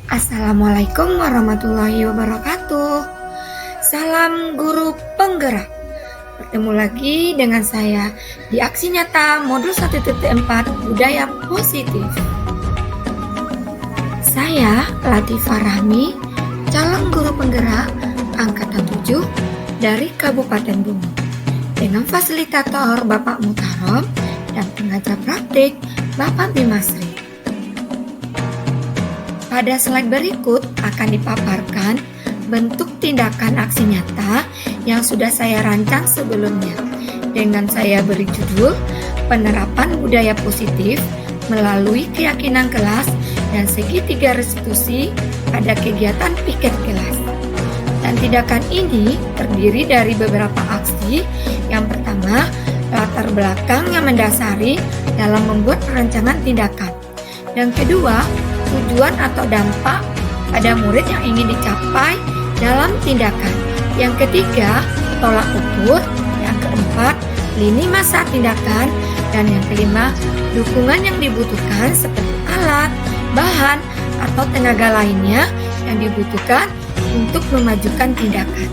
Assalamualaikum warahmatullahi wabarakatuh. Salam guru penggerak. Bertemu lagi dengan saya di Aksi Nyata Modul 1.4 Budaya Positif. Saya Latifah Rahmi, calon guru penggerak angkatan 7 dari Kabupaten Bungo, dengan fasilitator Bapak Mutarom dan pengajar praktik Bapak Bimasri. Pada slide berikut akan dipaparkan bentuk tindakan aksi nyata yang sudah saya rancang sebelumnya, dengan saya beri judul Penerapan Budaya Positif melalui Keyakinan Kelas dan Segitiga Restitusi pada kegiatan piket kelas. Dan tindakan ini terdiri dari beberapa aksi. Yang pertama, latar belakang yang mendasari dalam membuat perencanaan tindakan. Yang kedua, tujuan atau dampak pada murid yang ingin dicapai dalam tindakan. Yang ketiga, tolak ukur. Yang keempat, lini masa tindakan. Dan yang kelima, dukungan yang dibutuhkan seperti alat, bahan, atau tenaga lainnya yang dibutuhkan untuk memajukan tindakan.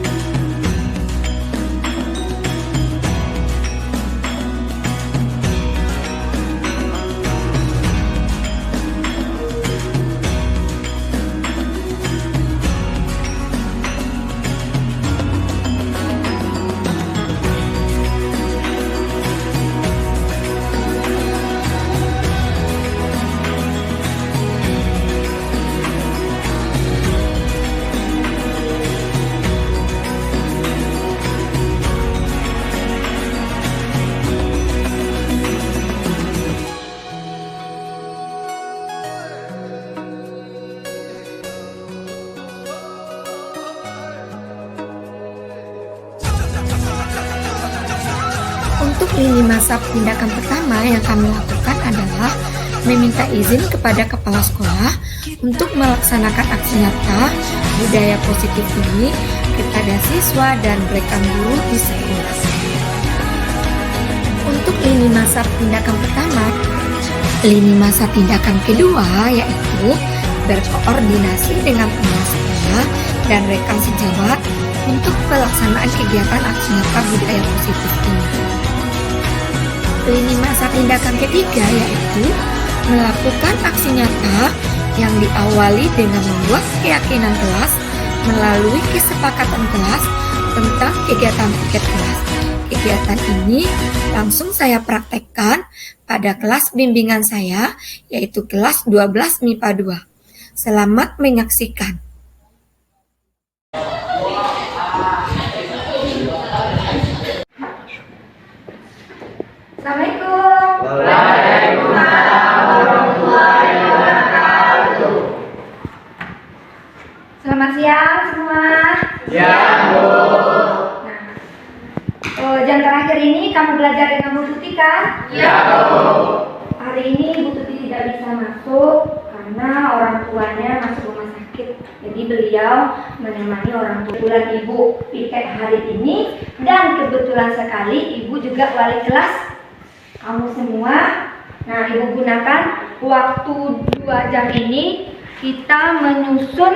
Untuk lini masa tindakan pertama yang kami lakukan adalah meminta izin kepada kepala sekolah untuk melaksanakan aksi nyata budaya positif ini kepada siswa dan rekan guru di sekolah. Untuk lini masa tindakan pertama, lini masa tindakan kedua yaitu berkoordinasi dengan kepala sekolah dan rekan sejawat untuk pelaksanaan kegiatan aksi nyata budaya positif ini. Lini masa tindakan ketiga yaitu melakukan aksi nyata yang diawali dengan membuat keyakinan kelas melalui kesepakatan kelas tentang kegiatan piket kelas. Kegiatan ini langsung saya praktekkan pada kelas bimbingan saya, yaitu kelas 12 MIPA 2. Selamat menyaksikan. Assalamualaikum. Waalaikumsalam warahmatullahi wabarakatuh. Selamat siang semua. Siang, Bu. Jam terakhir ini kamu belajar dengan Bu Tuti kan? Ya, Bu. Hari ini Bu Tuti tidak bisa masuk karena orang tuanya masuk rumah sakit. Jadi beliau menemani orang tua. Kebetulan Ibu piket hari ini dan kebetulan sekali Ibu juga wali kelas kamu semua. Nah, Ibu gunakan waktu 2 jam ini kita menyusun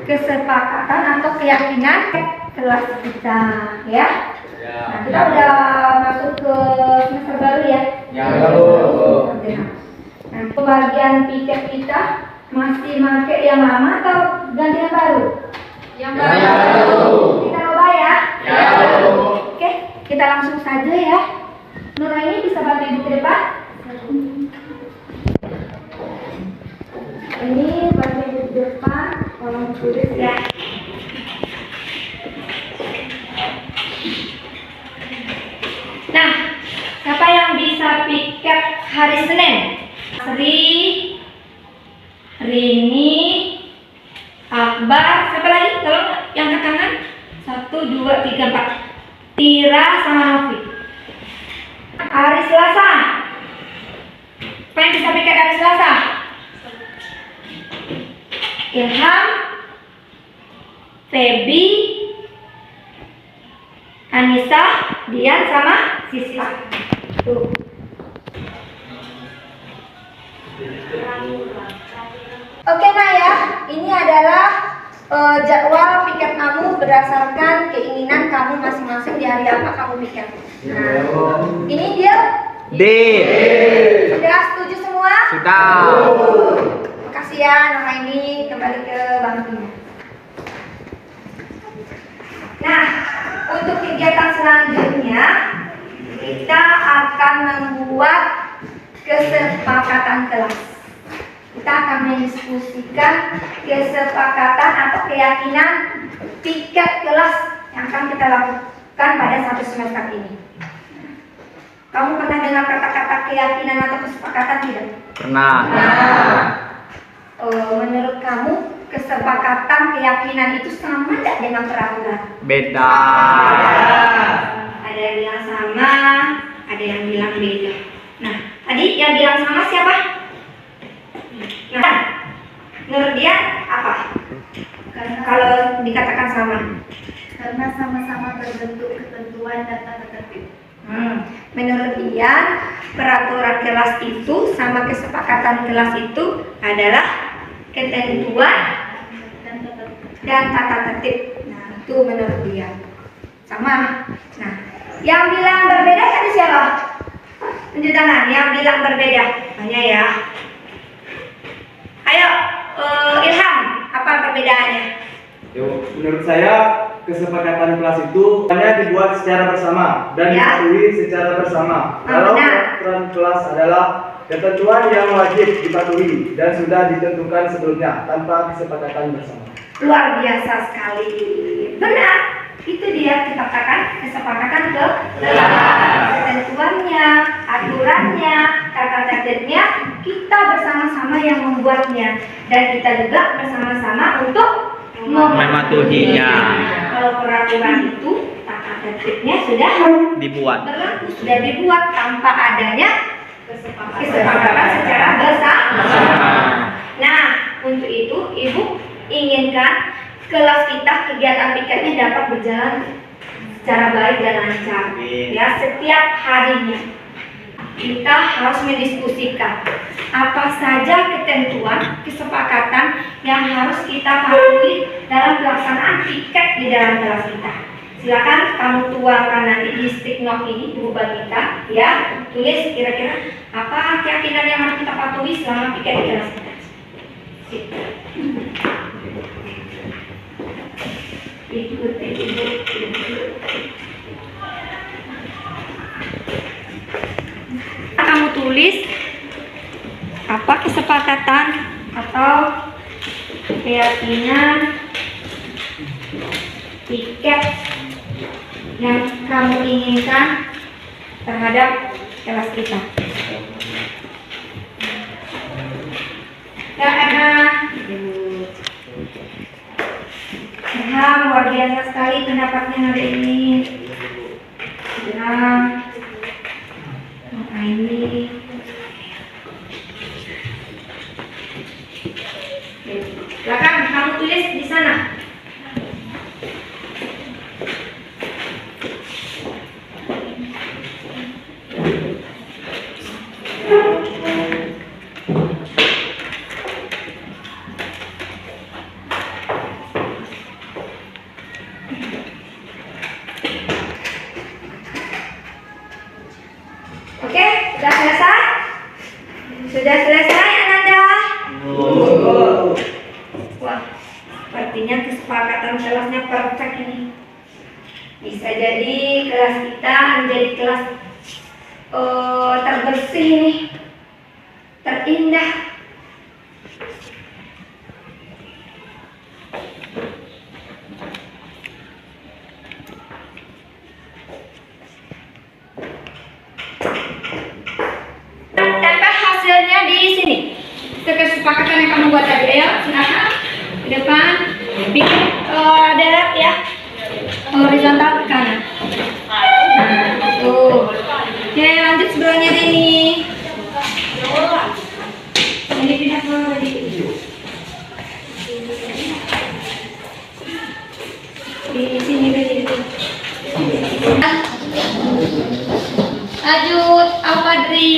kesepakatan atau keyakinan kelas kita, ya. Nah, kita udah masuk ke semester baru ya. Ya, Bu. Nah, pembagian piket kita masih pakai yang lama atau ganti yang baru? Yang baru. Kita coba ya. Ya, Bu. Oke, kita langsung saja ya. Nuraini bisa bantu Ibu ke depan? Ini bantu Ibu ke depan, tolong tulis ya. Nah, siapa yang bisa piket hari Senin? Sri, Rini, Akbar, siapa lagi? Tolong yang ke kanan. 1, 2, 2, 3, 4. Tira sama Novi. Hari Selasa. Apa yang bisa piket hari Selasa? Ilham, Feby, Anissa, Dian sama Siswa. Tuh. Oke Naya, ini adalah jadwal piket kamu berdasarkan keinginan kamu masing-masing di hari apa kamu piket. Nah, ini dia. D. Sudah setuju semua? Sudah. Makasih ya Nora, ini kembali ke bangkunya. Nah, untuk kegiatan selanjutnya kita akan membuat kesepakatan kelas. Kita akan mendiskusikan kesepakatan atau keyakinan piket kelas yang akan kita lakukan pada satu semester ini. Kamu pernah dengar kata-kata keyakinan atau kesepakatan tidak? Pernah. Menurut kamu kesepakatan keyakinan itu sama tidak dengan peraturan? Beda. Ada yang bilang sama, ada yang bilang beda. Nah, tadi yang bilang sama siapa? Nah, menurut dia apa? Kalau dikatakan sama? Karena sama-sama terbentuk ketentuan dan tata tertib. Menurut dia peraturan kelas itu sama kesepakatan kelas itu adalah ketentuan dan tata tertib. Nah, itu menurut dia sama. Nah, yang bilang berbeda tadi siapa? Tunjuk tangan. Yang bilang berbeda. Tanya ya. Ayo, Ilham, apa perbedaannya? Menurut saya kesepakatan kelas itu hanya dibuat secara bersama dan dipatuhi secara bersama. Kalau peraturan kelas adalah ketentuan yang wajib dipatuhi dan sudah ditentukan sebelumnya tanpa kesepakatan bersama. Luar biasa sekali. Benar, itu dia kita katakan kesepakatan kelas. Ketentuannya, aturannya, tata tertibnya kita bersama-sama yang membuatnya dan kita juga bersama-sama untuk mematuhinya. Kalau peraturan itu tata tertibnya sudah Dibuat. sudah dibuat tanpa adanya kesepakatan secara bersama. Nah, untuk itu Ibu inginkan kelas kita kegiatan piketnya dapat berjalan secara baik dan lancar. Ya, setiap harinya kita harus mendiskusikan apa saja ketentuan, kesepakatan yang harus kita patuhi dalam pelaksanaan piket di dalam kelas kita. Silakan kamu tuangkan nanti di stick note ini buku kita, ya. Tulis kira-kira apa keyakinan yang harus kita patuhi selama piket di kelas kita. Ikuti Ibu. Kamu tulis apa kesepakatan atau keyakinan piket yang kamu inginkan terhadap kelas kita. Ya, luar biasa sekali pendapatnya hari ini. Ini silakan kamu tulis di sana. Oke, sudah selesai? Sudah selesai, Ananda? Wah, sepertinya kesepakatan kelasnya perfect ini. Bisa jadi kelas kita menjadi kelas terbersih nih, terindah. Tempel hasilnya di sini. Kesepakatan yang kamu buat tadi. Ayo, silakan ke depan. Bikin deret ya, horizontal. Di sini dulu. Lanjut, Alfadri.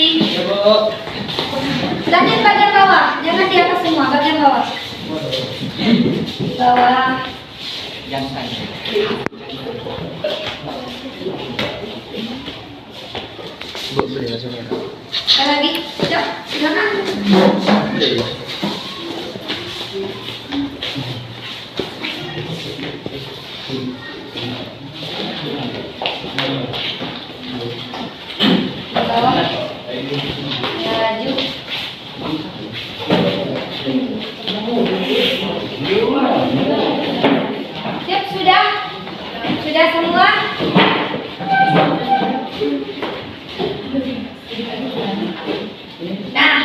Lanjut bagian bawah, jangan di atas semua, bagian bawah. Bawah. Sekali lagi, yuk, silakan. Bawah. Maju. Siap, sudah? Sudah semua? Nah,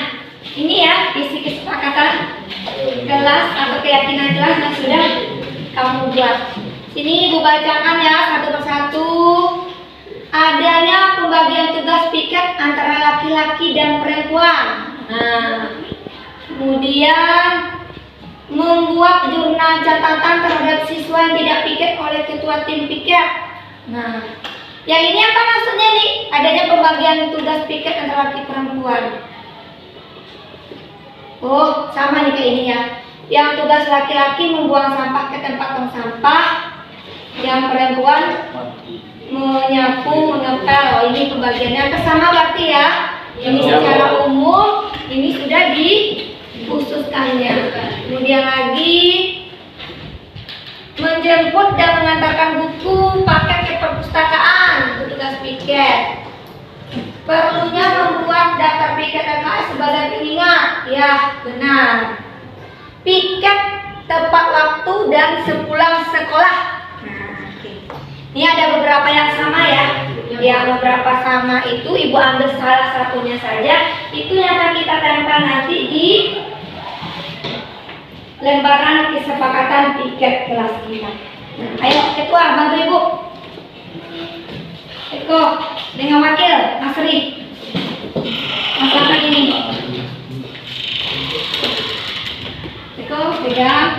ini ya isi kesepakatan kelas atau keyakinan kelas yang sudah kamu buat. Sini Ibu bacakan ya satu persatu. Adanya pembagian tugas piket antara laki-laki dan perempuan. Nah, kemudian membuat jurnal catatan terhadap siswa yang tidak piket oleh ketua tim piket. Nah, yang ini apa maksudnya nih? Adanya pembagian tugas piket antara laki perempuan. Oh, sama nih kayak ini ya. Yang tugas laki-laki membuang sampah ke tempat tong sampah, yang perempuan menyapu, mengepel. Oh, ini pembagiannya sama berarti ya. Ini secara umum, ini sudah dikhususkannya. Kemudian lagi menjemput dan mengantarkan buku paket ke perpustakaan untuk tugas piket. Perlunya membuat daftar piket LKS sebagai pengingat. Ya, benar. Piket tepat waktu dan sepulang sekolah. Nah, oke. Ini ada beberapa yang sama ya. Yang beberapa sama itu Ibu ambil salah satunya saja. Itu yang akan kita tempel nanti di lembaran kesepakatan piket kelas kita. Nah, ayo ketua bantu Ibu. Eko dengan wakil Mas Ri. Mas angkat ini. Eko pegang.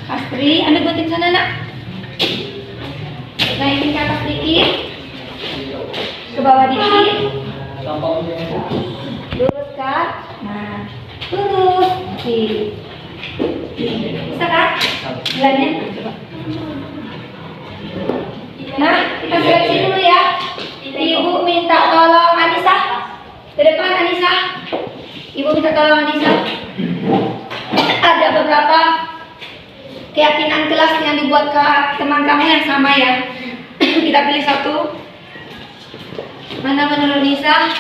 Astri, ambil gunting sana nak. Naikin ke atas dikit. Ke bawah dikit. Luruskan. Nah, lurus. Bisa kan? Jalannya. Nah, kita seleksi dulu ya. Ibu minta tolong Anissa. Ke depan Anissa. Ibu minta tolong Anissa. Ada beberapa keyakinan kelas yang dibuat ke teman kamu yang sama ya. Kita pilih satu. Mana menurut Nisa?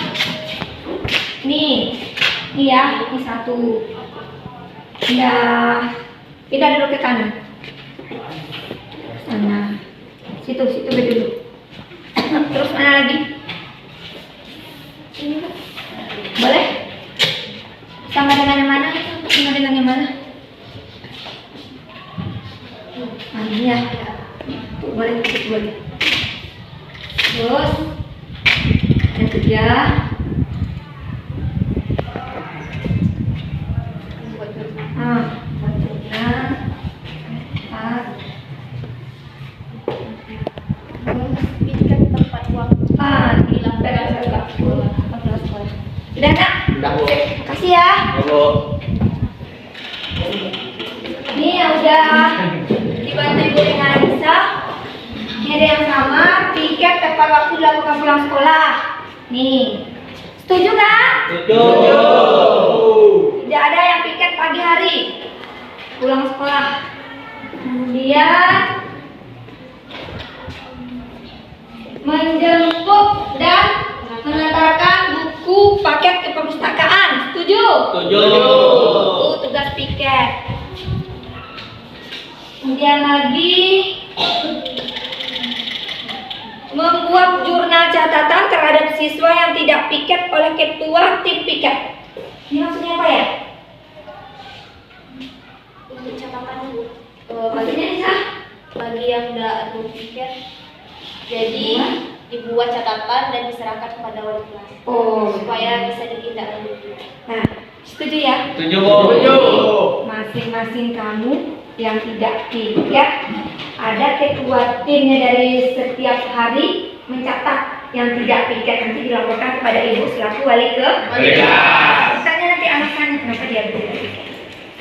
Nih ya, ini satu. Pindah dulu ke kanan. Sana. Situ dulu. Terus mana lagi? Boleh? Sama dengan yang mana? Sama dengan yang mana? Ini ya. Boleh, boleh. Terus yang ketiga. Sudah nak? Sudah, Bu. Kasih ya. Bu. Ini yang udah dibantu Ibu dengan Anissa. Ini ada yang sama, piket tepat waktu dilakukan pulang sekolah. Nih, setuju kan? Setuju. Tidak ada yang piket pagi hari pulang sekolah. Kemudian menjemput dan mengantarkan buku paket ke perpustakaan. Setuju? Setuju. Tugas piket. Kemudian lagi membuat jurnal catatan terhadap siswa yang tidak piket oleh ketua tim piket. Ini maksudnya apa ya? Untuk catatan Bu, Maksudnya Nisa? bagi yang tidak ikut piket, jadi dibuat catatan dan diserahkan kepada wali kelas Oh. supaya bisa ditindaklanjuti. Nah, Setuju ya? Setuju, Bu. Masing-masing kamu yang tidak piket, ada ketua timnya dari setiap hari mencatat yang tidak piket, nanti dilaporkan kepada ibu selaku wali kelas. Misalnya nanti alasannya kenapa dia tidak piket.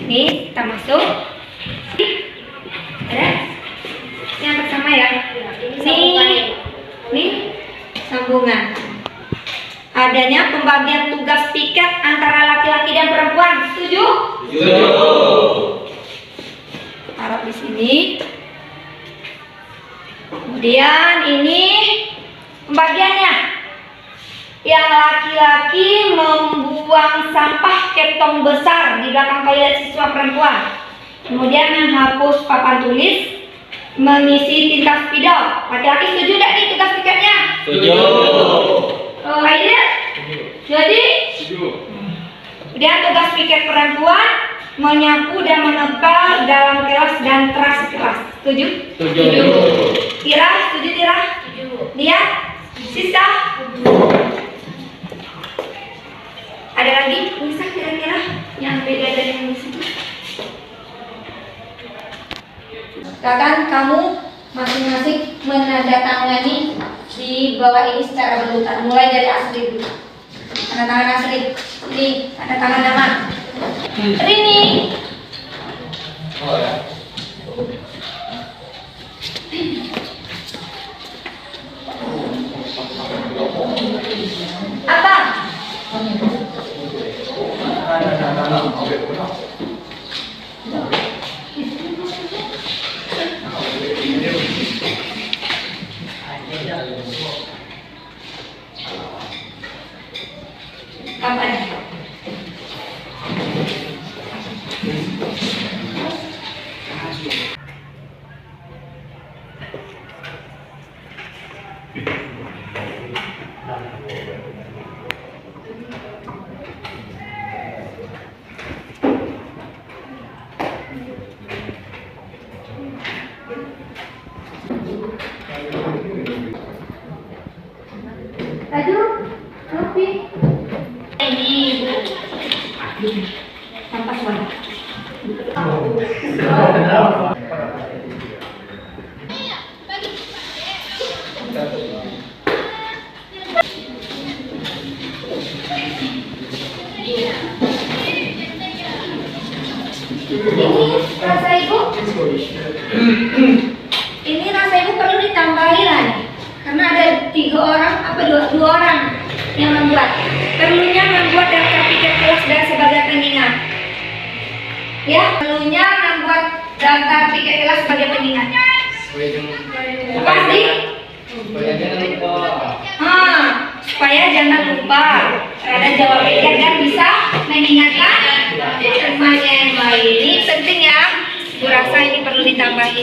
Nih, kita masuk. Ada? Yang pertama ya. Nih, sambungan. Adanya pembagian tugas piket antara laki-laki dan perempuan. Setuju? Setuju. Taruh di sini. Kemudian ini pembagiannya. Yang laki-laki membuang sampah ke tong besar di belakang toilet siswa perempuan. Kemudian menghapus papan tulis, mengisi tinta spidol. Laki-laki setuju tidak nih tugas piketnya? Setuju. Aida? Jadi? Kemudian tugas piket perempuan menyapu dan menempel dalam kelas dan teras kelas. Setuju? Setuju. Tira, setuju Tira? Dia? Sisa? Ada lagi? Bisa kira-kira yang beda dari yang di situ? Sekarang kamu masing-masing menandatangani di bawah ini secara berurutan. Mulai dari asli dulu. Tanda tangan asli. Ini tanda tangan nama. Rini. Apa? Kapan? Aduh, Rofi. Ini tanpa suara. Ini rasa ibu. Ini rasa ibu perlu ditambahi lagi. Karena ada 3 orang, apa 2 orang yang membuat. Perlunya membuat daftar tiket kelas dan sebagai pengingat. Ya, perlunya membuat daftar tiket kelas sebagai pengingat. Pasti? Supaya jangan lupa terhadap jawab tiket dan bisa mengingatkan temannya yang lain. Ini penting ya. Bu rasa ini perlu ditambahi.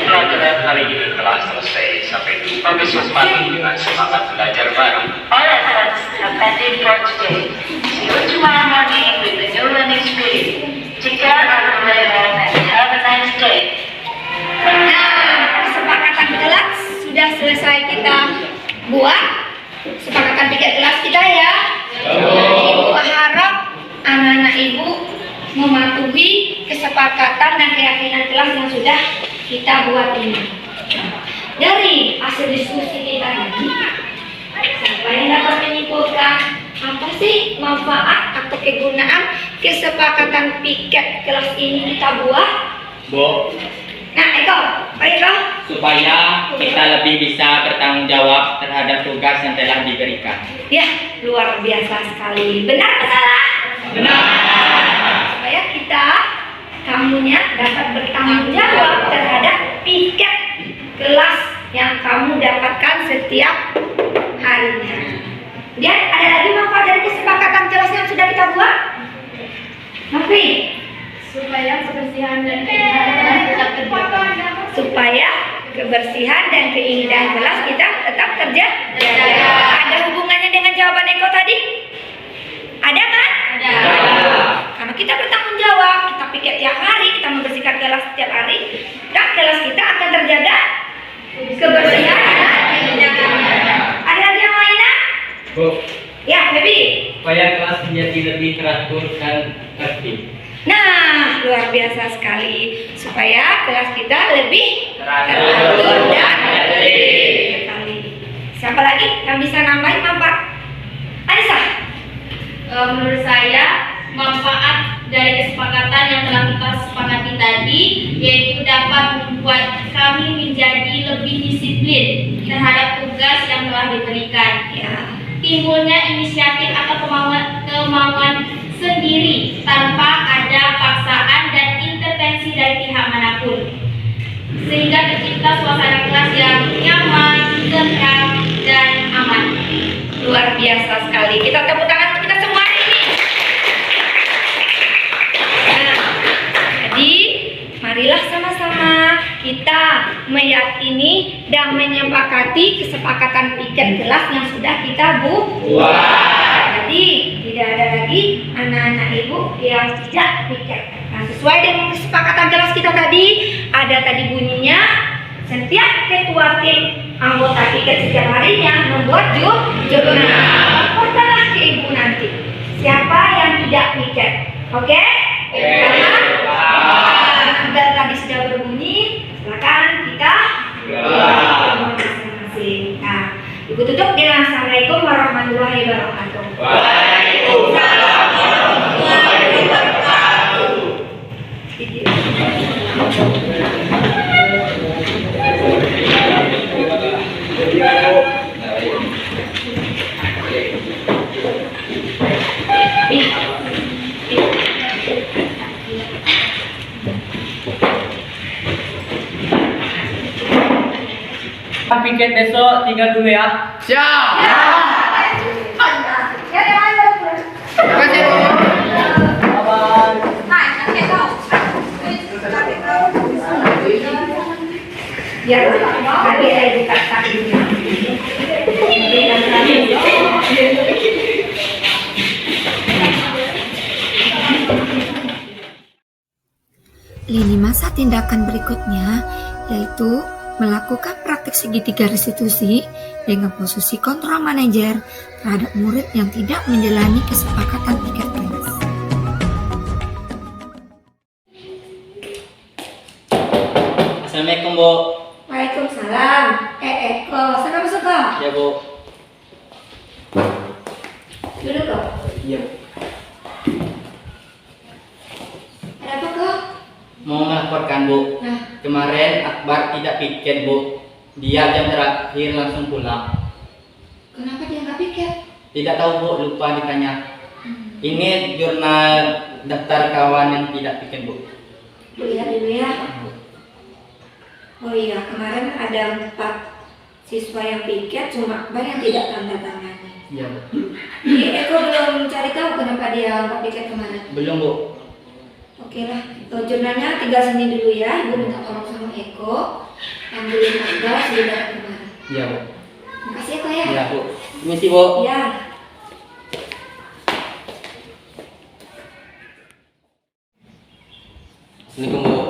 Pelajaran hari ini telah selesai. Sampai jumpa besok pagi dengan semangat belajar baru. All lessons have ended for today. See you tomorrow morning with the new learning spirit. Take care of the way home and have a nice day. Nah, kesepakatan kelas sudah selesai kita buat. Kesepakatan tiket kelas kita ya. Ibu harap anak-anak ibu mematuhi kesepakatan dan keyakinan kelas yang sudah kita buat ini. Dari hasil diskusi kita tadi, saya dapat menyimpulkan apa sih manfaat atau kegunaan kesepakatan piket kelas ini kita buat? Bu, Nah, Eko, Pak Eko, supaya kita lebih bisa bertanggung jawab terhadap tugas yang telah diberikan. ya luar biasa sekali. Benar atau salah? Benar. Supaya kita kamunya dapat bertanggung jawab terhadap piket kelas yang kamu dapatkan setiap harinya. Dan ada lagi manfaat dari kesepakatan kelas yang sudah kita buat? Mafi? supaya kebersihan dan keindahan kelas tetap terjaga. Supaya kebersihan dan keindahan kelas kita tetap terjaga. Ada hubungannya dengan jawaban Eko tadi? Ada kan? Ada. Karena kita bertanggung jawab, kita piket tiap hari, kita membersihkan kelas setiap hari, dan kelas kita akan terjaga kebersihan dan keindahan. Ada Bu, Ya, Baby. supaya kelas menjadi lebih teratur dan tertib. Nah, luar biasa sekali. Supaya kelas kita lebih Teratur teratur dan dan tertib tertib. sekali. Siapa lagi yang bisa nambahin manfaat? Anissa. Menurut saya manfaat dari kesepakatan yang telah kita sepakati tadi yaitu dapat membuat kami menjadi lebih disiplin terhadap tugas yang telah diberikan. Ya. Timbulnya inisiatif atau kemauan sendiri tanpa ada paksaan dan intervensi dari pihak manapun, sehingga tercipta suasana kelas yang nyaman, tenang, dan aman. Luar biasa sekali. Kita tepuk tangan untuk kita semua hari ini. Nah, jadi marilah sama-sama kita meyakini dan menyepakati kesepakatan piket kelas yang sudah kita buat. Jadi tidak ada lagi anak-anak ibu yang tidak piket. Nah, sesuai dengan kesepakatan kelas kita tadi, ada tadi bunyinya setiap ketua tim anggota piket setiap harinya membuat jurnal. Laporkanlah ke ibu nanti siapa yang tidak piket. Oke? Dan tadi sudah berbunyi, silakan kita masing-masing. Nah, ibu tutup dengan Assalamualaikum warahmatullahi wabarakatuh. Waalaikumsalam warahmatullahi wabarakatuh. Piket besok tinggal dulu ya. Siap. Ya, tadi ada buka tadi. Lini masa tindakan berikutnya yaitu melakukan praktik segitiga restitusi dengan posisi kontrol manajer terhadap murid yang tidak menjalani kesepakatan piket kelas. Assalamualaikum, Bu. Waalaikumsalam. Eko, sana masuk kok. Ya, Bu. Duduk kok. Iya. Ada apa kok? Mau melaporkan, Bu. Nah, Kemarin Akbar tidak piket, Bu. Dia jam terakhir langsung pulang. kenapa dia nggak piket? Tidak tahu, Bu, lupa ditanya. Ini jurnal daftar kawan yang tidak piket, Bu. Bu lihat dulu ya. Oh iya, kemarin ada 4 siswa yang piket, cuma Akbar yang tidak tanda tangani. Iya, Bu. Jadi Eko belum cari tahu kenapa dia nggak piket kemarin. Belum, Bu. Oke lah, jurnalnya tinggal sini dulu ya. Ibu minta tolong sama Eko ambilin Akbar sudah kemarin. Iya, Bu. Makasih Eko ya. Iya, Bu. Misi, Bu. Ya. Assalamualaikum, Bu.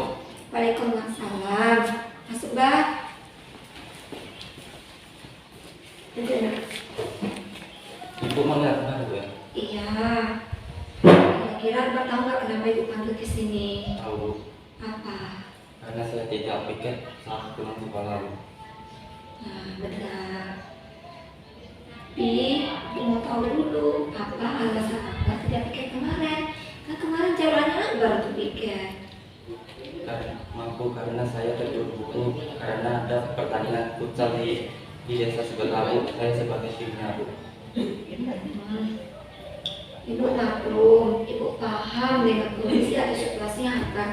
Waalaikumsalam. Masuk Bah. Duduk, Nak. Ibu mau lihat mana, Bu, ya? Iya. Kira-kira Akbar tahu nggak kenapa ibu panggil ke sini? Tahu, Bu. Apa? Karena saya tidak piket saat pulang sekolah, Bu. Nah, benar. Tapi ibu mau tahu dulu apa alasan Akbar tidak piket kemarin? Kan kemarin jawabannya Akbar untuk piket. Karena saya terburu-buru karena ada pertandingan futsal di desa sebelah, Bu. Saya sebagai timnya, Bu. Ibu maklum, ibu paham dengan kondisi atau situasi yang akan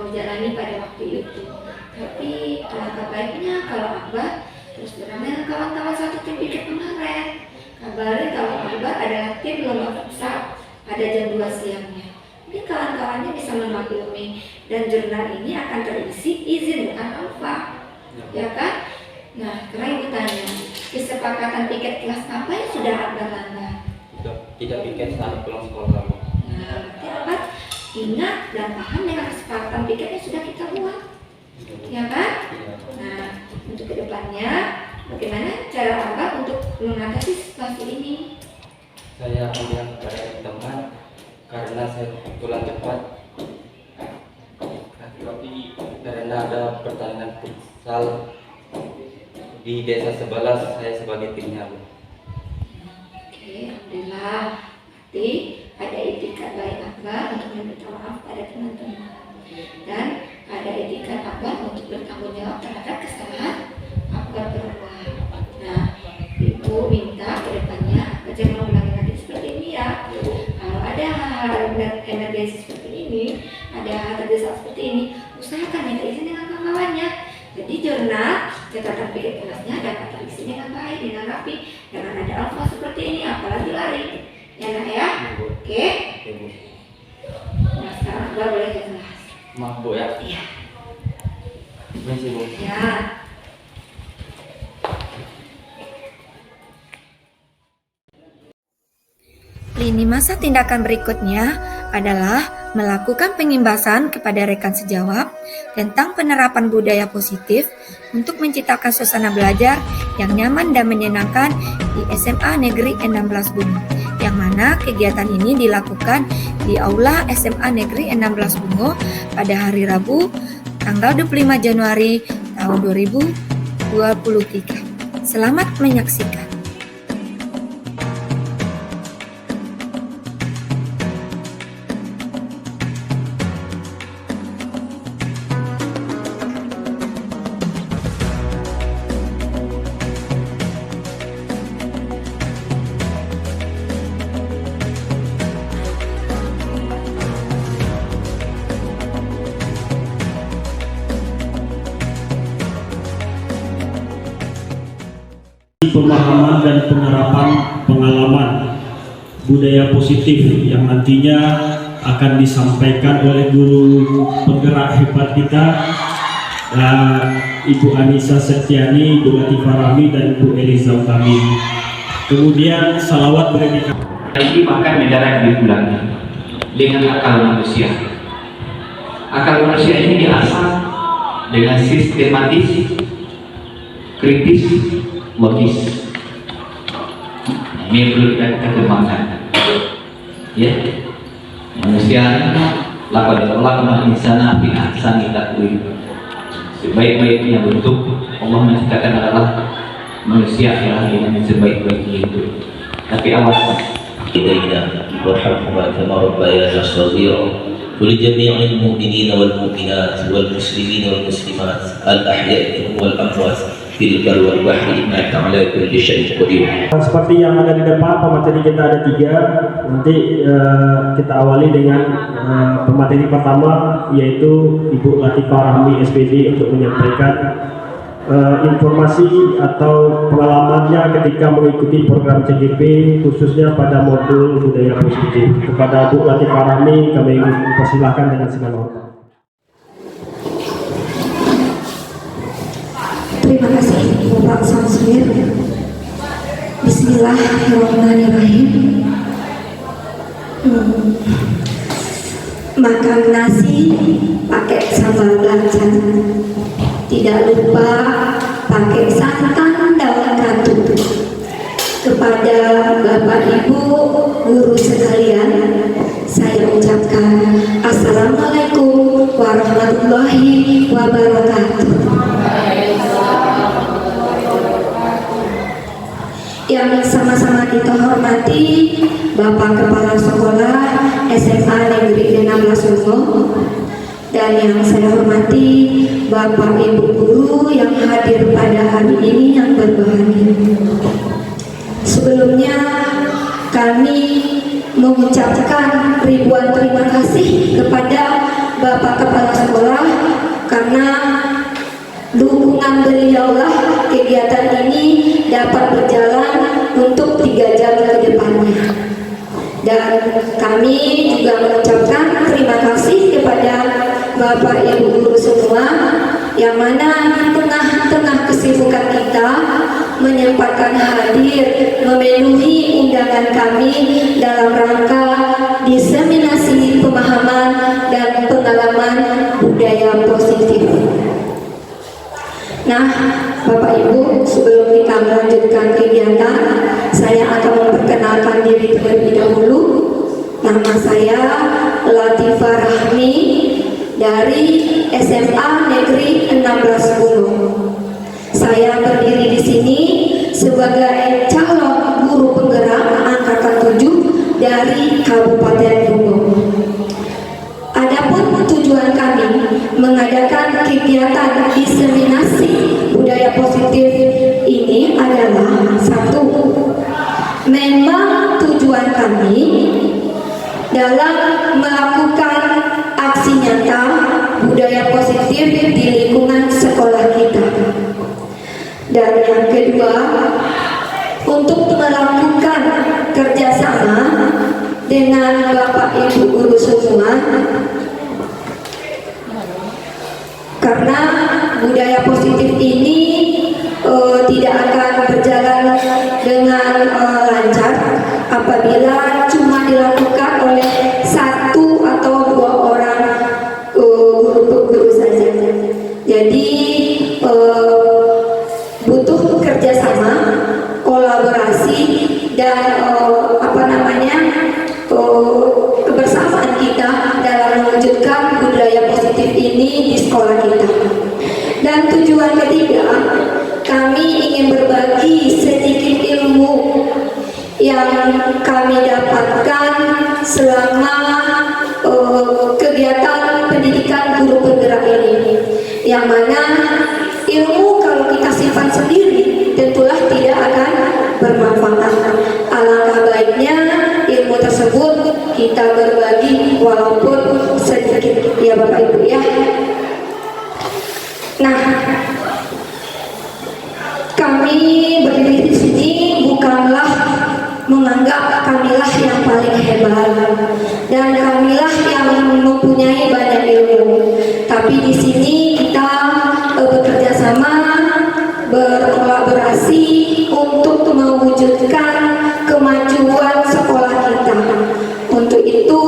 jalani pada waktu itu. Tapi alangkah baiknya kalau Akbar terus terang dengan kawan-kawan satu tim piket kemarin. Kabarin kalau Akbar adalah tim lomba futsal pada jam 2 siangnya. Mungkin kawan-kawannya bisa memaklumi dan jurnal ini akan terisi izin bukan alfa, ya kan? Nah, karena ibu tanya, kesepakatan piket kelas apa yang sudah Akbar langgar? Tidak piket saat pulang sekolah, Bu. Nah, berarti Akbar ingat dan paham dengan kesepakatan piket yang sudah kita buat, ya kan? Iya. Nah, untuk kedepannya Bagaimana cara Abah untuk mengatasi situasi ini? Saya bilang kepada teman karena saya pulang cepat. Tapi karena ada pertandingan futsal di desa sebelah, saya sebagai timnya. Oke, alhamdulillah. Berarti ada etikat baik Abah untuk meminta maaf pada teman-teman, dan ada etikat Abah untuk bertanggung jawab terhadap kesalahan Abah berulang. Nah, Ibu minta ke depannya Abah jangan ulangi lagi seperti ini ya. Kalau ada hal emergensi seperti ini, ada hal terdesak seperti ini, usahakan minta izin dengan kawan-kawannya. Jadi jurnal catatan pikir kelasnya dapat terisi dengan baik, dengan rapi. Jangan ada alfa seperti ini, apalagi lari. Ya nak ya? Oke. Nah sekarang Abah boleh ke kelas. Maaf Bu ya. Iya. Permisi Bu. Ya. Lini masa tindakan berikutnya adalah melakukan pengimbasan kepada rekan sejawat tentang penerapan budaya positif untuk menciptakan suasana belajar yang nyaman dan menyenangkan di SMA Negeri 16 Bungo, yang mana kegiatan ini dilakukan di Aula SMA Negeri 16 Bungo pada hari Rabu tanggal 25 Januari tahun 2023. Selamat menyaksikan. Pemahaman dan penerapan pengalaman budaya positif yang nantinya akan disampaikan oleh guru penggerak hebat kita, Ibu Anissa Septiani, Ibu Latifah Rahmi, dan Ibu Eliza Utami. Kemudian salawat berdedikasi. Ini bahkan negara yang diulangi dengan akal manusia. Akal manusia ini diasah dengan sistematis, kritis, logis. Ini perlu kita kembangkan. Ya, manusia laqad khalaqnal insana fi ahsani taqwim. Sebaik-baiknya bentuk Allah menciptakan adalah manusia yang dengan sebaik-baiknya itu. Tapi awas. إلينا وارحمهما كما ربيانا صغيرا ولجميع المؤمنين والمؤمنات والمسلمين والمسلمات الأحياء منهم والأموات في البر والبحر إنك على كل شيء قدير. Seperti yang ada di depan, pemateri kita ada 3. Nanti kita awali dengan pemateri pertama, yaitu Ibu Latifah Rahmi SPD, untuk menyampaikan informasi atau pengalamannya ketika mengikuti program CGP, khususnya pada modul budaya positif. Kepada Bu Latifah Rahmi kami persilahkan dengan segala hormat. Terima kasih Bapak Samsir. Bismillahirrahmanirrahim. Makan nasi pakai sambal belacan, tidak lupa pakai santan daun katu. Kepada Bapak Ibu guru sekalian, saya ucapkan Assalamualaikum warahmatullahi wabarakatuh. Yang sama-sama kita hormati Bapak Kepala Sekolah SMA Negeri 16 Bungo, dan yang saya hormati Bapak Ibu guru yang hadir pada hari ini yang berbahagia. Sebelumnya kami mengucapkan ribuan terima kasih kepada Bapak Kepala Sekolah karena dukungan beliaulah kegiatan ini dapat berjalan untuk 3 jam ke depannya. Dan kami juga mengucapkan terima kasih kepada Bapak Ibu guru semua yang mana di tengah-tengah kesibukan kita menyempatkan hadir memenuhi undangan kami dalam rangka diseminasi pemahaman dan pengalaman budaya positif. Nah, Bapak Ibu, sebelum kita melanjutkan kegiatan, saya akan memperkenalkan diri terlebih dahulu. Nama saya Latifah Rahmi dari SMA Negeri 16 Gunung. Saya berdiri di sini sebagai calon guru penggerak angkatan 7 dari Kabupaten Gunung. Adapun tujuan kami mengadakan kegiatan diseminasi budaya positif ini adalah satu, memang tujuan kami dalam melakukan aksi nyata budaya positif di lingkungan sekolah kita. Dan yang kedua, untuk melakukan kerjasama dengan Bapak Ibu guru semua, karena budaya positif ini tidak akan berjalan dengan lancar apabila cuma dilakukan oleh satu atau dua orang guru saja. Jadi butuh kerjasama, kolaborasi, dan kebersamaan kita dalam mewujudkan budaya positif ini di sekolah kita. Dan tujuan ketiga, kami ingin berbagi sedikit ilmu yang kami dapatkan selama kegiatan pendidikan guru penggerak ini, yang mana ilmu kalau kita simpan sendiri tentulah tidak akan bermanfaat. Alangkah baiknya ilmu tersebut kita berbagi walaupun sedikit, ya Bapak Ibu ya. Nah, kami berdiri di sini bukanlah menganggap kamilah yang paling hebat dan kamilah yang mempunyai banyak ilmu, tapi di sini kita bekerja sama, berkolaborasi untuk mewujudkan kemajuan sekolah kita. Untuk itu,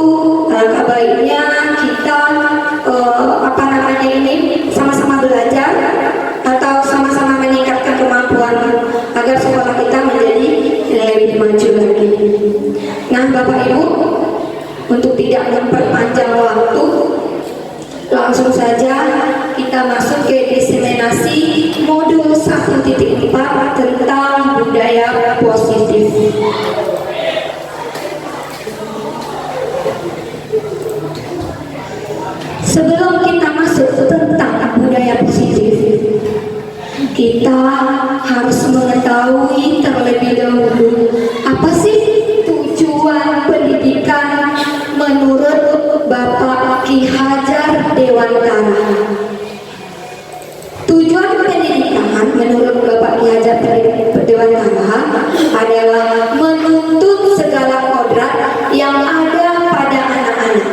alangkah baiknya kita sama-sama belajar atau sama-sama meningkatkan kemampuan agar sekolah kita menjadi lebih maju lagi. Nah, Bapak Ibu, untuk tidak memperpanjang waktu, langsung saja kita masuk ke diseminasi modul 1.4 tentang budaya positif. Sebelum kita masuk tentang budaya positif, kita harus mengetahui terlebih dahulu apa sih tujuan pendidikan menurut Bapak Ki Hajar Dewantara. Tujuan pendidikan menurut Bapak Ki Hajar Dewantara adalah menuntut segala kodrat yang ada pada anak-anak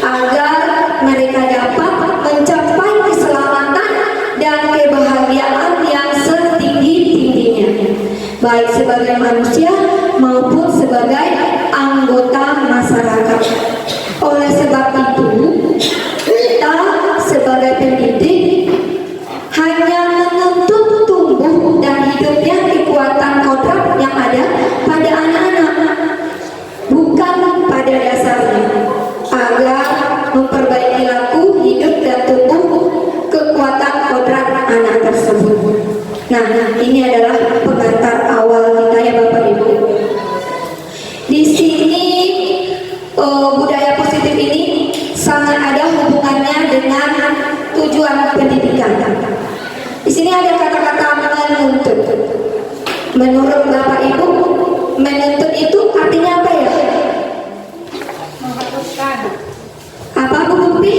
agar mereka dapat mencapai keselamatan dan kebahagiaan yang setinggi-tingginya, baik sebagai manusia maupun sebagai anggota masyarakat. Oleh sebab itu, kita sebagai pendidik hanya menuntut tumbuh dan hidupnya kekuatan kodrat yang ada pada anak-anak, bukan pada dasarnya, agar memperbaiki laku hidup dan tumbuh kekuatan kodrat anak tersebut. Nah, ini adalah pengantar awal kita ya Bapak Ibu. Di sini budaya positif ini sangat ada hubungannya dengan tujuan pendidikan. Di sini ada kata-kata menuntut. Menurut Bapak Ibu, menuntut itu artinya apa ya? Mengharuskan. Apa Bu Bukti?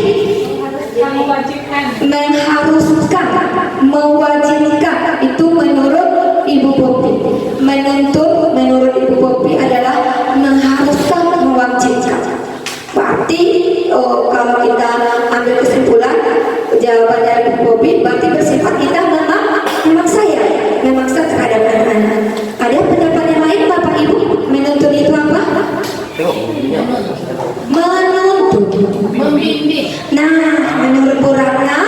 Mewajibkan. Mengharuskan, mewajibkan, itu menurut Ibu Popi. Menuntut menurut Ibu Popi adalah mengharuskan, mewajibkan. Berarti kalau kita ambil kesimpulan jawaban dari Ibu Popi, berarti bersifat kita memaksa ya, memaksa terhadap anak-anak. Ada pendapat yang lain Bapak Ibu? Menuntut itu apa? Menuntut, membimbing. Nah, menurut Bu Ratna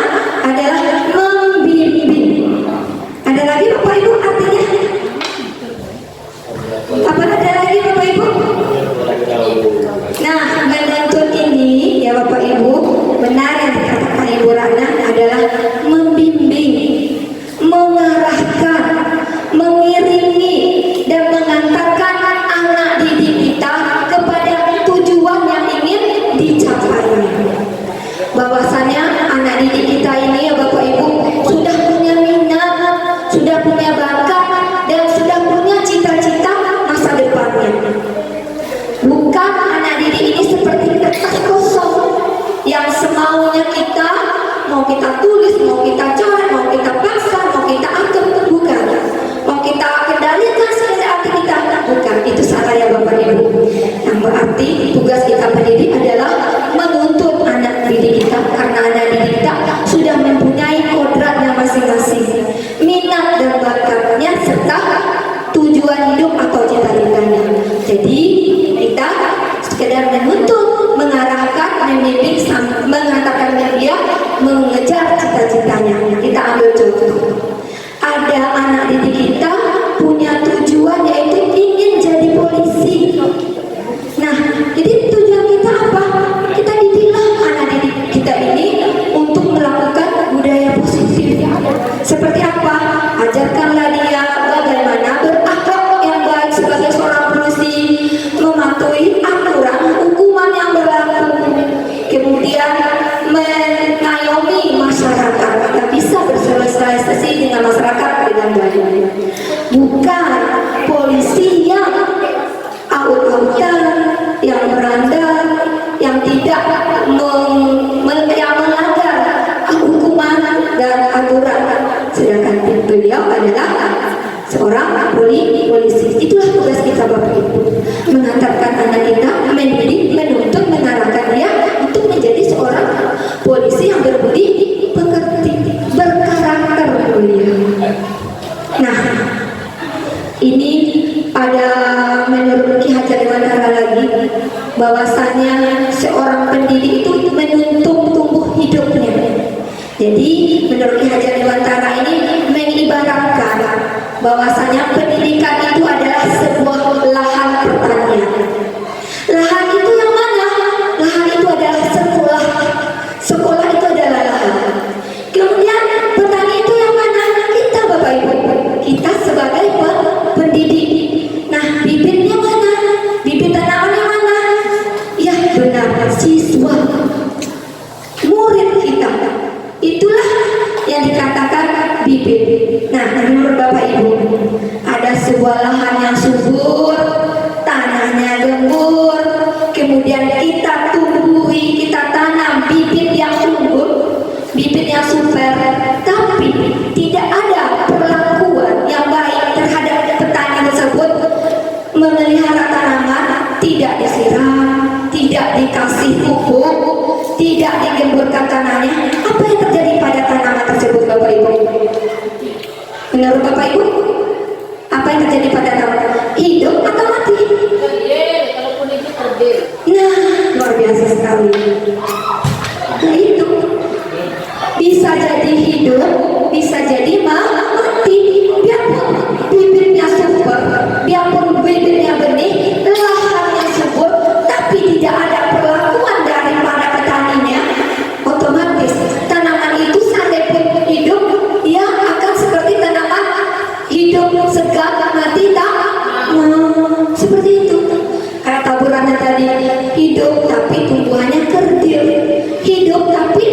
adalah membimbing. Ada lagi Bapak Ibu artinya? peranan adalah membimbing, mengarahkan, mengiringi, dan mengantarkan anak didik kita kepada tujuan yang ingin dicapai. Bahwasanya anak didik kita ini ya Bapak Ibu sudah punya minat, sudah punya bakat, dan sudah punya cita-cita masa depannya. Bukan anak didik ini seperti kertas kosong yang semaunya kita, mau kita tulis, mau kita coret, mau kita paksa, mau kita atur, bukan. Mau kita kendalikan hati kita, bukan. Itu salah ya Bapak Ibu. Yang berarti tugas kita pendidik adalah menuntut anak didik kita, karena anak didik kita sudah mempunyai kodratnya masing-masing, minat dan bakatnya serta tujuan hidup atau cita-citanya. Jadi kita sekedar menuntut, mengarahkan, membimbing, mengatakan dia mengejar cita-citanya. Kita ambil contoh. Ada anak didik kita punya tujuan yaitu ingin jadi polisi. Nah, jadi tujuan kita apa? Kita didiklah anak didik kita ini untuk melakukan budaya positif. Seperti apa? Ajarkanlah dia bagaimana berakhlak yang baik sebagai seorang polisi, mematuhi aturan hukuman yang berlaku, kemudian mengayomi masyarakat agar bisa bersosialisasi dengan masyarakat dengan baik. Bukan polisi yang aut-autan, yang berandal, yang tidak melanggar hukuman dan aturan. Sedangkan beliau adalah seorang polisi. Itulah tugas kita Bapak Ibu, mengantarkan anak kita, mendidik, menuntut, mengarahkan dia untuk menjadi seorang polisi yang berbudi pekerti, berkarakter mulia. Nah, ini ada menurut Ki Hajar Dewantara lagi, bahwasanya seorang pendidik itu menuntut tumbuh hidupnya. Jadi menurut Ki Hajar Dewantara ini mengibaratkan bahwasanya pendidikan itu adalah sebuah lahan pertanian. Lahan itu yang mana? Lahan itu adalah sekolah. Sekolah itu adalah lahan. Kemudian petani itu yang mana? Kita Bapak Ibu. Kita sebagai pendidik. Nah, bibitnya mana? Bibit tanamannya mana? Ya benar, siswa, murid kita. Itulah yang dikatakan bibit. Nah, menurut Bapak Ibu, ada sebuah lahan yang subur, tanahnya gembur, kemudian kita tumbuhi, kita tanam bibit yang subur, bibit yang super, tapi tidak ada perlakuan yang baik terhadap petani tersebut, memelihara tanaman, tidak disiram, tidak dikasih pupuk, tidak digemburkan tanahnya. Apa yang terjadi pada tanaman tersebut Bapak Ibu? Menurut Bapak Ibu, apa yang terjadi pada tanaman? Hidup atau mati? Nah, luar biasa sekali. Nah, itu bisa jadi hidup, bisa jadi mati. Biarpun bibitnya subur, biarpun bibitnya benih, lahannya subur, tapi tidak ada perlakuan daripada petaninya, otomatis tanaman itu sampai pun hidup, dia akan seperti tanaman hidup segar mati tak. Seperti itu. Kayak taburannya tadi, hidup tapi tumbuhannya kerdil, hidup tapi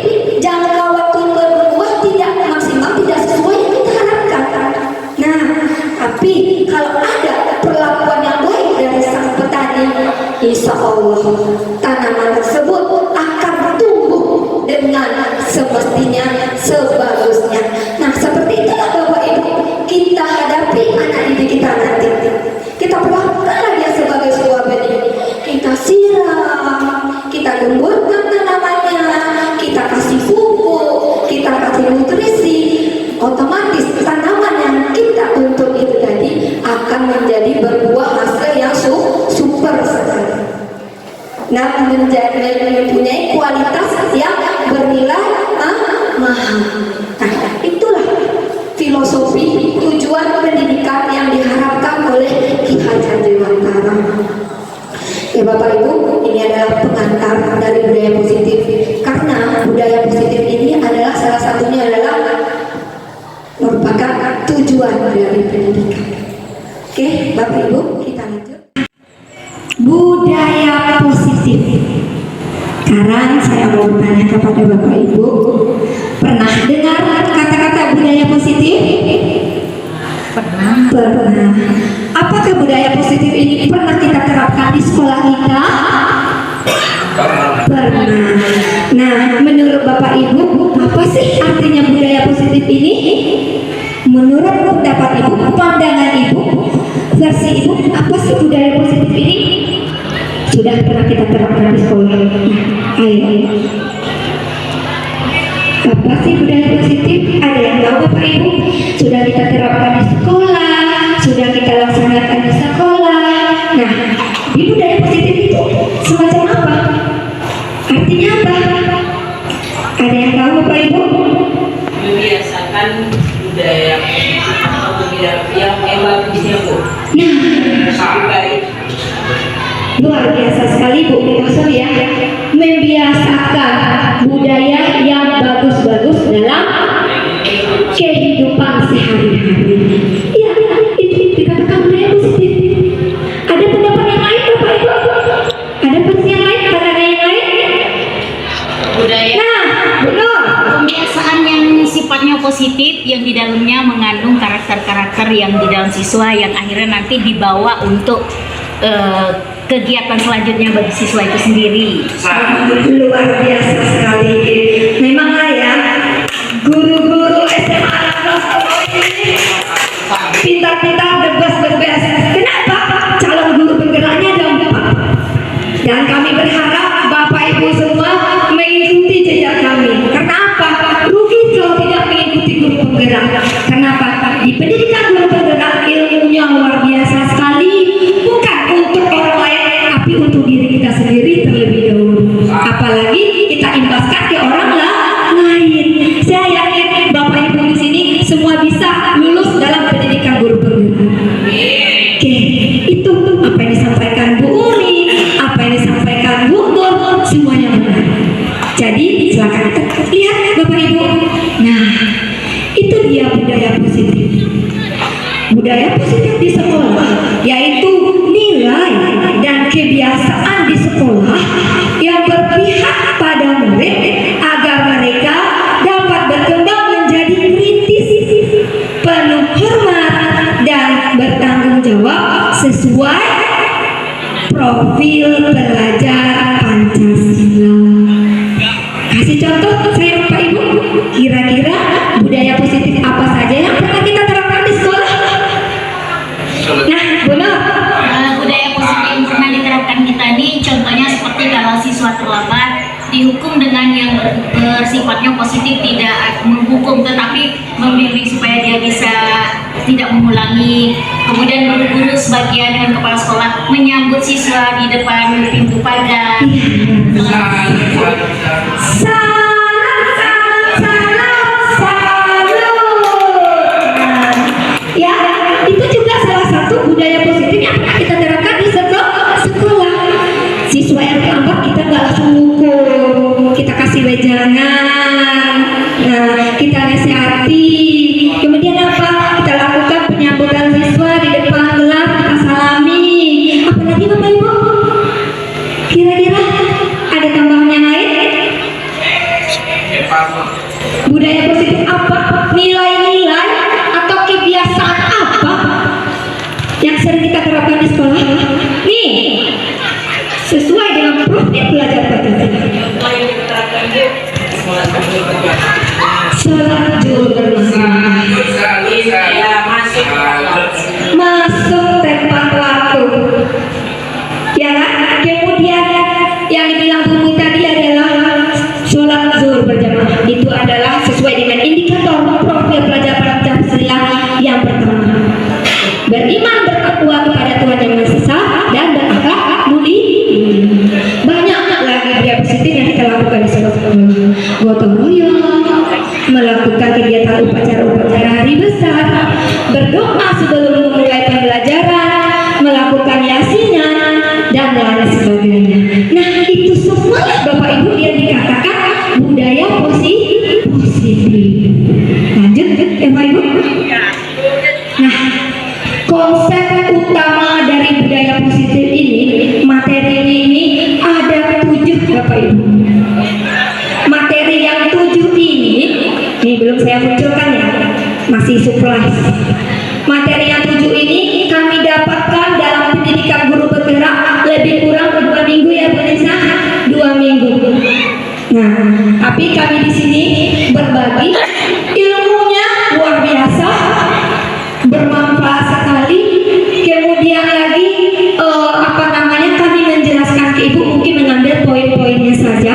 jangka waktu berbuah tidak maksimal, tidak sesuai yang kita harapkan. Nah, tapi kalau ada perlakuan yang baik dari sang petani, insya Allah tanaman tersebut akan tumbuh dengan semestinya, sebagusnya. Nah, seperti itulah Bapak Ibu kita hadapi anak didik kita nanti. Kita perlakukanlah dia sebagai sebuah benih. Kita siram, kita gemburkan tanamannya, kita kasih pupuk, kita kasih nutrisi. Otomatis tanaman yang kita tuntut itu tadi akan menjadi berbuah hasil yang super sekali. Nah, mempunyai kualitas yang bernilai mahal. Nah, itulah filosofi tujuan pendidikan yang diharapkan oleh Ki Hajar Dewantara. Ya Bapak Ibu, ini adalah pengantar dari budaya positif, karena budaya positif ini adalah Bapak Ibu, kita lanjut. Budaya positif. Sekarang saya mau bertanya kepada Bapak Ibu, pernah dengar kata-kata budaya positif? Pernah. Apakah budaya positif ini pernah kita terapkan di sekolah kita? Pernah. Nah, menurut Bapak Ibu, apa sih artinya budaya positif ini? Menurut pendapat Ibu, pandangan Ibu, versi Ibu, apa sih budaya positif ini? Sudah pernah kita terapkan di sekolah. Ayo. Apa sih budaya positif? Ada yang tahu Bapak Ibu? Sudah kita terapkan di sekolah, sudah kita laksanakan di sekolah. Nah, di budaya positif itu semacam apa? Artinya apa? Ada yang tahu Bapak Ibu? Membiasakan budaya yang positif atau budaya yang bagusnya Bu. Nah, baik. Luar biasa sekali Bu Mikoso ya, membiasakan budaya yang bagus-bagus dalam kehidupan sehari-hari. Ya, itu dikatakan budaya positif. Ada pendapat yang lain Bapak Ibu? Ada versi yang lain, pandangan yang lain? Budaya Benar. pembiasaan yang sifatnya positif yang di dalamnya mengandung karakter-karakter yang di dalam siswa yang akhirnya nanti dibawa untuk kegiatan selanjutnya bagi siswa itu sendiri. Luar biasa sekali. Memanglah ya, guru-guru SMA ini pintar-pintar, the best. Kenapa? Calon guru penggeraknya ada 4. Dan kami berharap Bapak Ibu semua mengikuti jejak kami. Karena apa? Rugi kalau tidak mengikuti guru penggerak. Kenapa? Di pendidikan guru penggerak ilmunya luar biasa sekali. Bukan untuk orang lain, tapi untuk diri kita sendiri terlebih dahulu. Apalagi kita imbaskan ke orang lain. Saya yakin Bapak Ibu di sini semua bisa lulus dalam pendidikan guru penggerak. Oke, itu apa yang disampaikan Bu Uni, apa yang disampaikan Bu Nur, semuanya benar. Jadi silakan lihat Bapak Ibu. Nah, itu dia budaya positif. Budaya positif di sekolah yaitu nilai dan kebiasaan di sekolah yang berpihak pada murid agar mereka dapat berkembang menjadi kritis, penuh hormat dan bertanggung jawab sesuai profil pelajar Pancasila. Kasih contoh saya Bapak Ibu, kira-kira budaya positif apa saja yang pernah kita terapkan di sekolah? Nah, benar. Budaya positif yang pernah diterapkan kita ini contohnya seperti kalau siswa terlambat dihukum dengan yang bersifatnya positif, tidak menghukum tetapi membimbing supaya dia bisa tidak mengulangi. Kemudian guru-guru sebagian dengan kepala sekolah menyambut siswa di depan pintu pagar. Ya, itu juga salah satu budaya positif yang pernah kita terapkan di sekolah. Siswa yang terlambat kita nggak langsung hukum, kita kasih wejangan, kita nasihati. Kemudian apa? Kita lakukan penyambutan siswa di depan kelas, kita salami. Apalagi Bapak Ibu? Kira-kira ada tambahan yang lain? Budaya positif apa? Nilai-nilai atau kebiasaan apa yang sering kita terapkan di sekolah? Nih, sesuai dengan profil pelajar Pancasila. Sholat Jumat berjamaah. Masuk tepat waktu. Ya kan? Kemudian yang dibilang Bu tadi adalah sholat zuhur berjamaah. Itu adalah sesuai dengan indikator profil pelajar Pancasila yang pertama. Beriman bertakwa kepada Tuhan Yang Maha Esa dan berakhlak mulia. Banyak lagi budaya positif yang kita lakukan di sekolah. Gotong royong, melakukan kegiatan upacara-upacara hari besar, berdoa sebelum memulai pembelajaran, melakukan yasinan dan lain sebagainya. Nah, itu semua Bapak Ibu yang dikatakan budaya positif. Lanjut ya Bapak Ibu. Nah, konsep utama Nah, tapi kami di sini berbagi ilmunya luar biasa, bermanfaat sekali. Kemudian lagi kami menjelaskan ke ibu, mungkin mengambil poin-poinnya saja,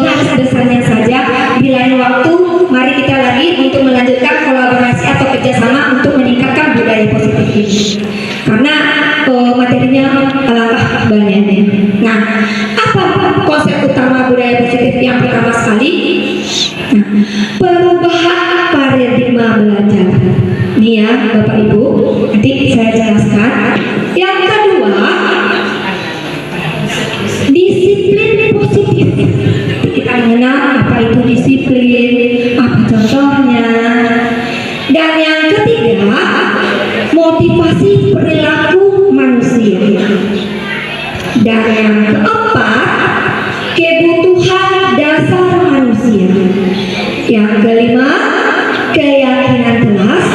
garis besarnya saja. Di lain waktu, mari kita lagi untuk melanjutkan kolaborasi atau kerjasama untuk meningkatkan budaya positif ini. Karena materinya alangkah banyaknya. Nah, apa konsep utama budaya positif yang pertama sekali? Nah, perubahan paradigma belajar. Ini ya Bapak Ibu, nanti saya jelaskan. Yang kedua, disiplin positif. Kita mengenal apa itu disiplin, apa contohnya. Dan yang ketiga, motivasi perilaku manusia. Dan yang keempat, kebutuhan dasar manusia. Yang kelima, keyakinan kelas.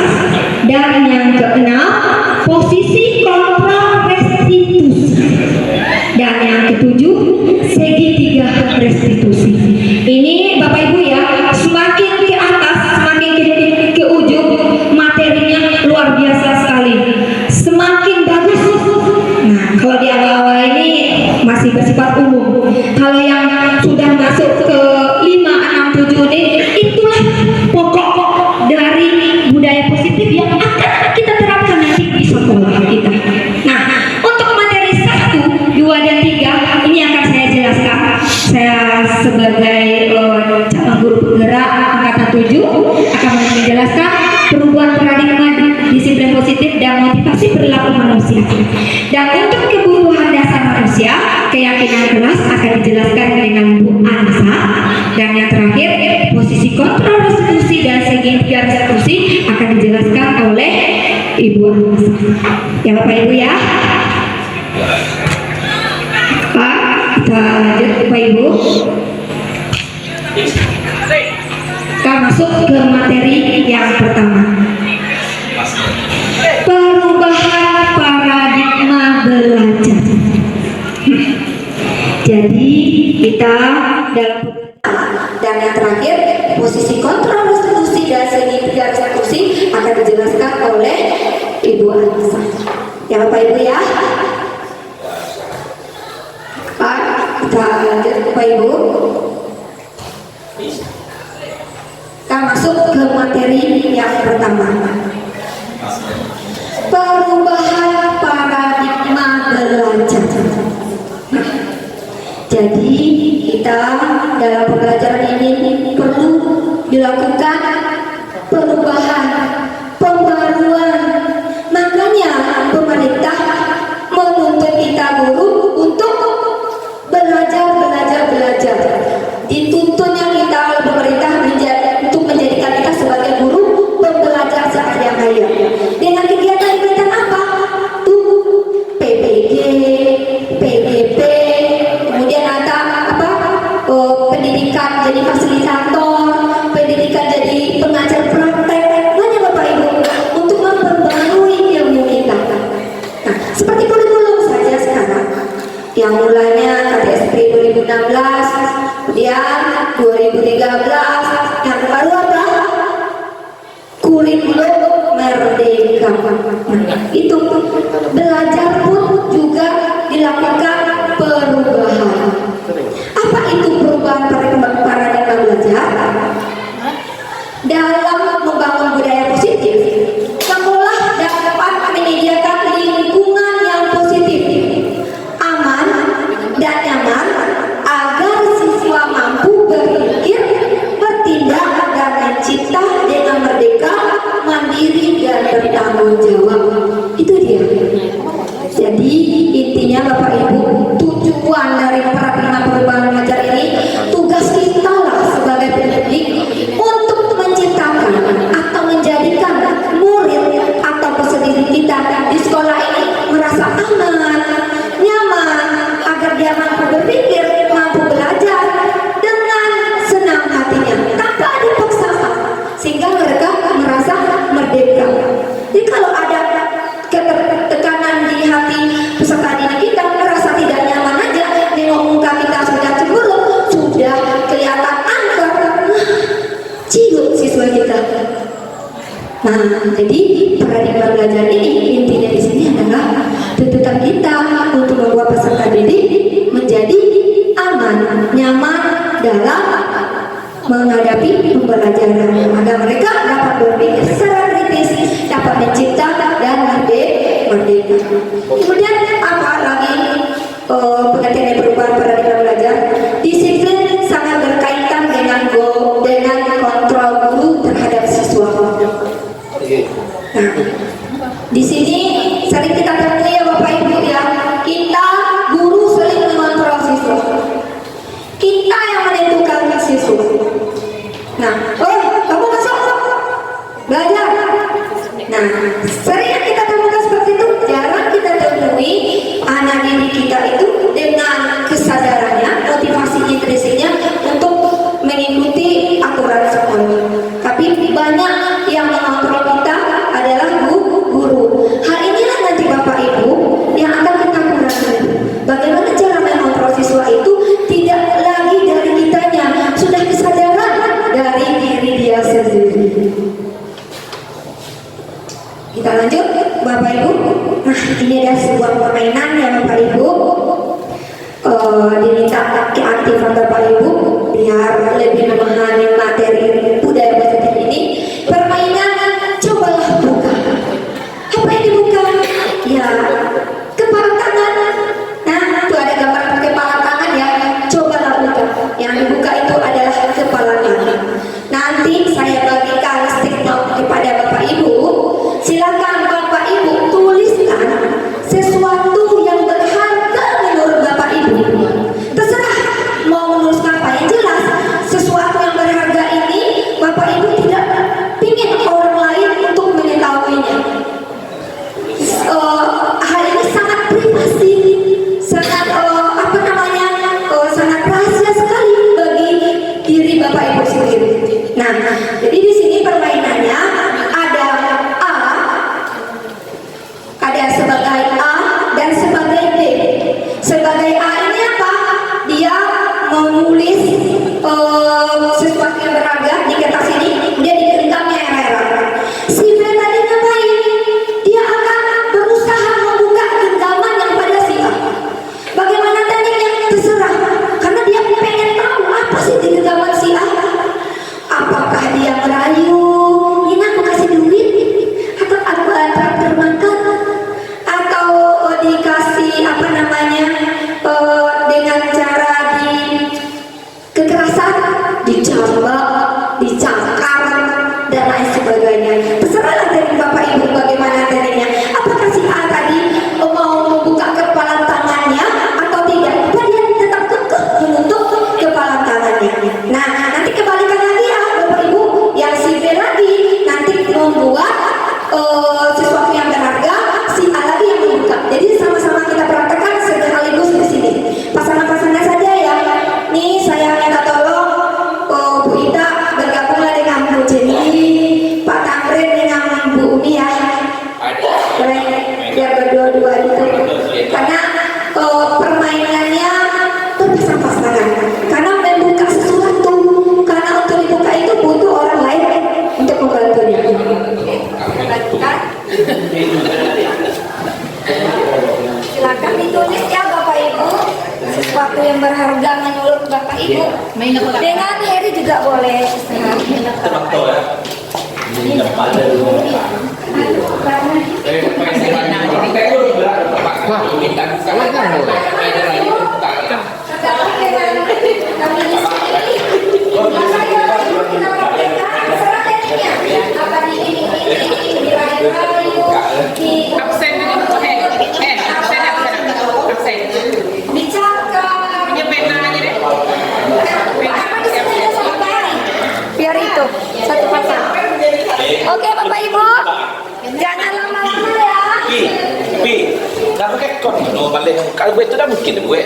Dan yang keenam, posisi kontrol restitusi. Dan yang ketujuh, segitiga restitusi. Ini Bapak Ibu ya, semakin ke atas, semakin ke ujung, materinya luar biasa sekali. Semakin bagus. Nah, kalau di awal-awal ini masih bersifat umum. Kalau yang sudah masuk ke 5, 6, 7 ini, itulah pokok dari budaya positif yang akan kita terapkan nanti di sekolah kita. Nah, untuk materi 1, 2, dan 3 ini akan saya jelaskan. Saya sebagai cabang guru penggerak angkatan 7 akan menjelaskan perubahan paradigma disiplin positif dan motivasi perilaku manusia. Dan untuk kebutuhan dasar manusia, keyakinan kelas akan dijelaskan dengan Bu Ansa. Dan yang terakhir, posisi kontrol restitusi dan segitiga restitusi akan dijelaskan oleh Ibu Ansa. Ya Bapak Ibu ya. Pak, kita lanjut Bapak Ibu. Kita masuk ke materi yang pertama. Perubahan paradigma belajar. Jadi kita dalam dan yang terakhir, posisi kontrol restitusi dan segitiga restitusi akan dijelaskan oleh Ibu Ansa. Ya Bapak Ibu ya. Pak, kita lanjut Bapak Ibu. Kita masuk ke materi yang pertama. Perubahan paradigma belajar. Jadi kita dalam pembelajaran ini perlu dilakukan perubahan, pembaruan. Makanya pemerintah menuntut kita guru untuk belajar. Dituntutnya kita oleh pemerintah untuk menjadikan kita sebagai guru pembelajar sehari-hari. Dengan kegiatan apa? PPG, PGP, kemudian ada pendidikan jadi fasilitator, pendidikan jadi pengajar praktek. Banyak Bapak Ibu untuk memperbarui ilmu kita. Nah, seperti kurikulum saja sekarang, yang mulanya KTSP 2016, kemudian 2013, yang baru apa? Kurikulum Merdeka. Nah, itu belajar pun juga dilakukan perubahan. Apa itu perubahan paradigma belajar? Dalam membangun budaya positif, sekolah dapat menyediakan lingkungan yang positif, aman dan nyaman agar siswa mampu berpikir, bertindak dan mencipta dengan merdeka, mandiri dan bertanggung jawab. Itu dia. Jadi intinya Bapak Ibu, tujuan dari paradigma perubahan belajar ini, tugas kita lah sebagai pendidik untuk menciptakan atau menjadikan murid atau peserta kita di sekolah ini merasa aman, nyaman, agar dia mampu berpikir, mampu belajar dengan senang hatinya tanpa dipaksakan, sehingga mereka merasa merdeka. Jadi kalau ada tekanan di hati peserta didik kita, merasa tidak nyaman aja, nengok muka kita sudah jadi paradigma belajar ini intinya di sini adalah tuntutan kita untuk membuat peserta didik menjadi aman, nyaman dalam menghadapi pembelajaran agar mereka dapat berpikir secara kritis, dapat mencipta dan merdeka. Kemudian apa lagi pengertian yang perubahan paradigma belajar? Disiplin sangat berkaitan dengan kontrol guru terhadap siswa. Nah, di sini sering kita temui ya Bapak Ibu ya, kita guru sering mengontrol siswa. Kita yang menentukan siswa. Nah, kamu masuk belajar. Nah, sering kita temukan seperti itu, jarang kita temui anak didik kita itu dengan kesadarannya, motivasi intrinsiknya untuk mengikuti aturan sekolah. Tapi banyak yang mengontrol kita adalah guru. Hal inilah nanti Bapak Ibu yang akan kita kurangi. Bagaimana cara mengontrol siswa itu tidak lagi dari kitanya, sudah kesadaran dari diri dia sendiri. Kita lanjut Bapak Ibu. Nah, ini ada sebuah permainan ya Bapak Ibu. Diminta keaktifan Bapak Ibu biar lebih memahami materi budaya positif ini. Permainan cobalah buka. Apa yang dibuka? Ya, kepala tangan. Nah, itu ada gambar kepala tangan ya. Cobalah buka. Yang dibuka itu adalah kepala tangan. Nanti saya bagikan stick note kepada Bapak Ibu. Silakan Bapak Ibu tuliskan sesuatu yang berharga menurut Bapak Ibu. Terserah mau menuliskan apa yang jelas. Sesuatu yang berharga ini Bapak Ibu tidak ingin orang lain untuk mengetahuinya. Hal ini sangat privasi, sangat sangat rahasia sekali bagi diri Bapak Ibu sendiri. Nah, jadi di sini permainannya ada sebagai A dan sebagai B. Sebagai A ini apa? Dia menulis sesuatu yang berharga di kertas ini, dia digenggamnya erat. Si B tadi ngapain? Dia akan berusaha membuka genggaman yang pada si A. Bagaimana tadinya? Terserah, karena dia pengen tahu apa sih di genggaman si A. Apakah dia merayu? Ini aku kasih duit? Atau aku traktir makan? Atau dikasih dengan cara kekerasan, dicambak, dicangkar dan lain sebagainya. Terserahlah dari Bapak Ibu bagaimana tadinya. Apakah si A tadi mau membuka kepala tangannya atau tidak? Apa dia tetap kekeh menutup kepala tangannya? Nah, nanti kebalikan lagi ya Bapak Ibu, yang si B lagi nanti membuat sesuatu yang berharga, si A lagi yang membuka. Jadi sama-sama kita praktekkan sekaligus di sini. Pasangan-pasangan saja ya. Nih saya minta tolong Bu Ita bergabunglah dengan Bu Jenny, Pak Tamrin dengan Bu Umi ya. Boleh biar berdua-dua itu. Karena permainannya berpasang-pasangan. Karena membuka sesuatu, karena untuk dibuka itu butuh orang lain untuk membantunya. Silakan ditulis ya Bapak Ibu sesuatu yang berharga menurut Bapak Ibu. Dengan Heri juga boleh. Biar itu satu pasang. Oke Bapak Ibu, jangan lama-lama ya. Tapi, kenapa kekot? No, balik kalau itu dah mungkin gue.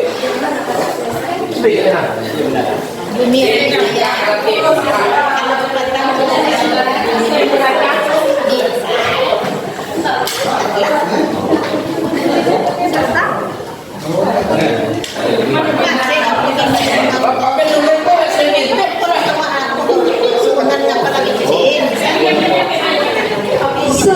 So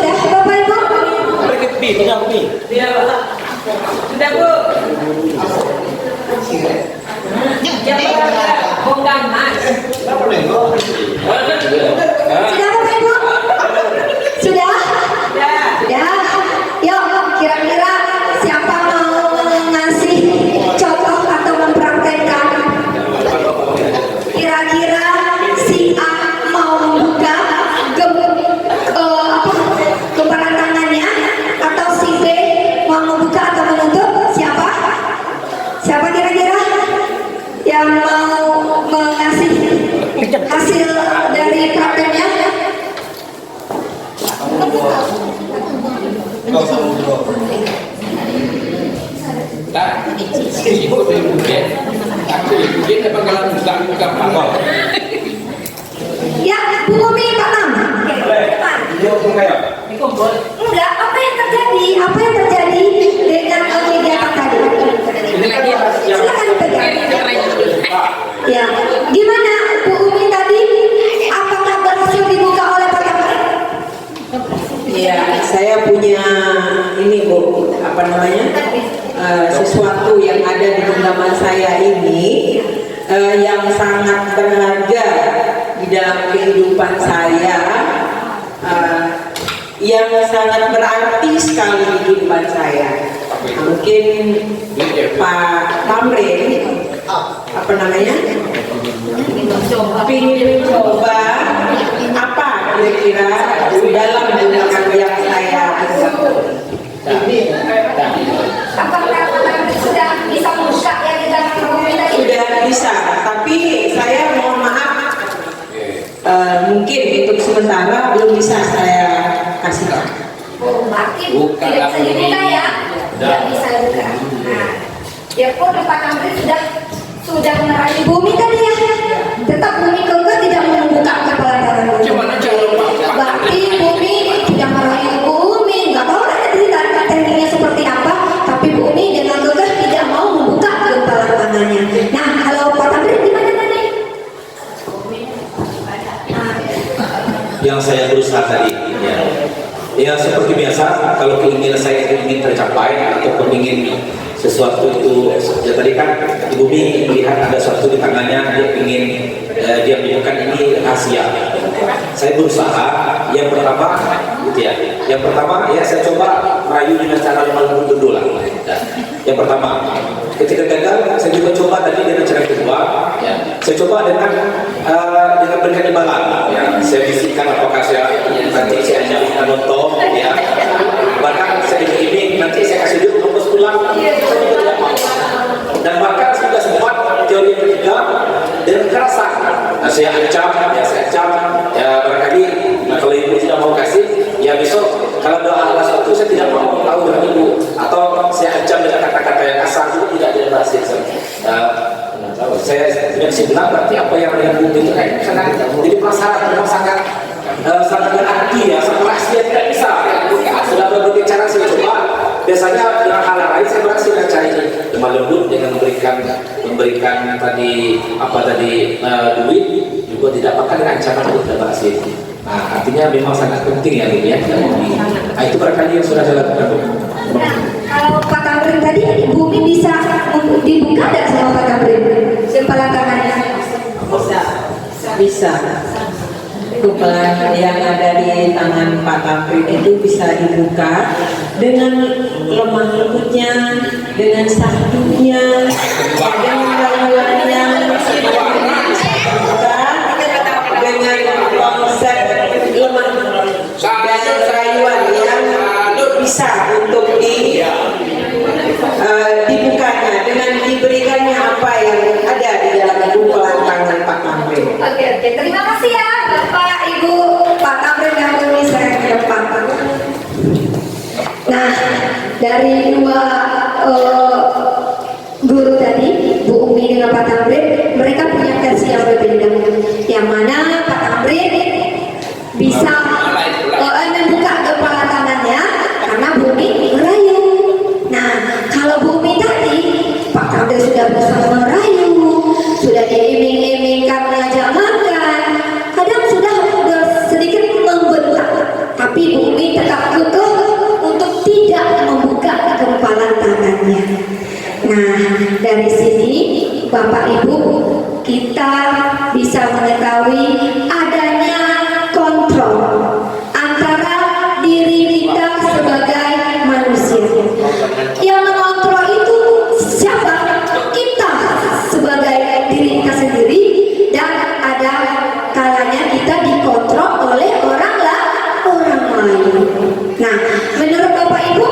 Ya, Bu Umi, Pak Nam. Enggak, apa yang terjadi? Apa yang terjadi dengan kegiatan tadi? Silakan dipegang. Ya, gimana Bu Umi tadi? Apakah berhasil dibuka oleh Pak Tamrin? Ya, saya punya ini Bu, apa namanya? Sesuatu yang ada di genggaman saya ini yang sangat berharga di dalam kehidupan saya, yang sangat berarti sekali di kehidupan saya. Mungkin Pak Tamrin apa namanya? Ingin mencoba apa kira-kira dalam genggaman yang saya ini. Apakah Pak Tamrin sudah bisa membuka yang di dalam Bu Umi tadi? Sudah bisa, tapi saya mohon maaf, mungkin untuk sementara belum bisa saya kasih. Oh, berarti tidak bisa dibuka ya? Tidak bisa dibuka. Nah, biarpun Pak Tamrin sudah meraih Bu Umi tadi ya, tetap Bu Umi kekeh tidak mau membuka kepala tangan Bu Umi. Berarti Bu Umi tidak meraih Bu Umi, nggak tahu lah tekniknya seperti apa, tapi Bu Umi dengan kekeh tidak mau membuka kepala tangannya. Nah, kalau Pak Tamrin gimana tadi? Yang saya berusaha tadi, ya seperti biasa, kalau keinginan saya itu ingin tercapai atau ingin sesuatu itu, ya tadi kan Ibu Mi melihat ada sesuatu di tangannya, dia ingin dia bukan ini rahasia. Saya berusaha, yang pertama, gitu ya. Yang pertama, ya saya coba merayu dengan cara lemah lembut dulu lah. Yang pertama, ketika gagal, saya juga coba tadi dengan cara kedua, ya. Saya coba dengan berikan imbalan, ya. Saya bisikkan apakah saya nanti saya ajak nonton, ya. Bahkan saya ini nanti saya kasih duit ongkos pulang, saya juga tidak mau. Dan bahkan sudah sempat teori yang ketiga dengan kekerasan. Nah, saya ancam, ya barangkali kalau ibu tidak mau kasih, ya besok kalau doa Allah suatu saya tidak mau tahu dengan ibu, atau saya ancam dengan kata-kata yang kasar itu tidak berhasil. Saya tidak bisa bilang berarti apa yang dengan ibu itu kayak sangat, jadi masalah memang sangat berarti ya, sangat rahasia, tidak bisa. Sudah berbagai cara saya coba. Biasanya dengan hal lain saya berhasil dengan cara ini, lemah lembut dengan memberikan tadi duit juga tidak, bahkan dengan ancaman itu tidak berhasil. Nah, artinya memang sangat penting ya gitu ya. Nah, itu barangkali yang sudah saya lakukan. Nah, kalau Pak Tamrin tadi Bu Umi bisa dibuka tidak sama Pak Tamrin kepala tangannya? Bisa. Kebelan yang ada di tangan Pak Tamrin itu bisa dibuka dengan lemah lembutnya, dengan sahdunya, dengan rayuannya, dengan konsep lemah dan rayuan yang bisa untuk dibukanya dengan diberikannya apa yang ada di dalam gumpalan tangan Pak Tamrin. Oke, terima kasih ya Bapak, Ibu, Pak Tamrin dan Bu Umi, saya ke depan. Nah, dari dua guru tadi, Bu Umi dengan Pak Tamrin, mereka punya versi yang berbeda. Yang mana Pak Tamrin bisa membuka kepala tangannya karena Bu Umi merayu. Nah, kalau Bu Umi tadi, Pak Tamrin sudah berusaha merayu, sudah diiming-imingkan mengajak makan, kadang sudah sedikit membentak, tapi Bu Umi tetap kekeh untuk tidak membuka kempalan tangannya. Nah, dari sini Bapak Ibu, kita bisa mengetahui adanya kontrol antara diri kita sebagai manusia. Yang mengontrol itu siapa? Kita sebagai diri kita sendiri, dan ada kalanya kita dikontrol oleh orang lain. Nah, menurut Bapak Ibu,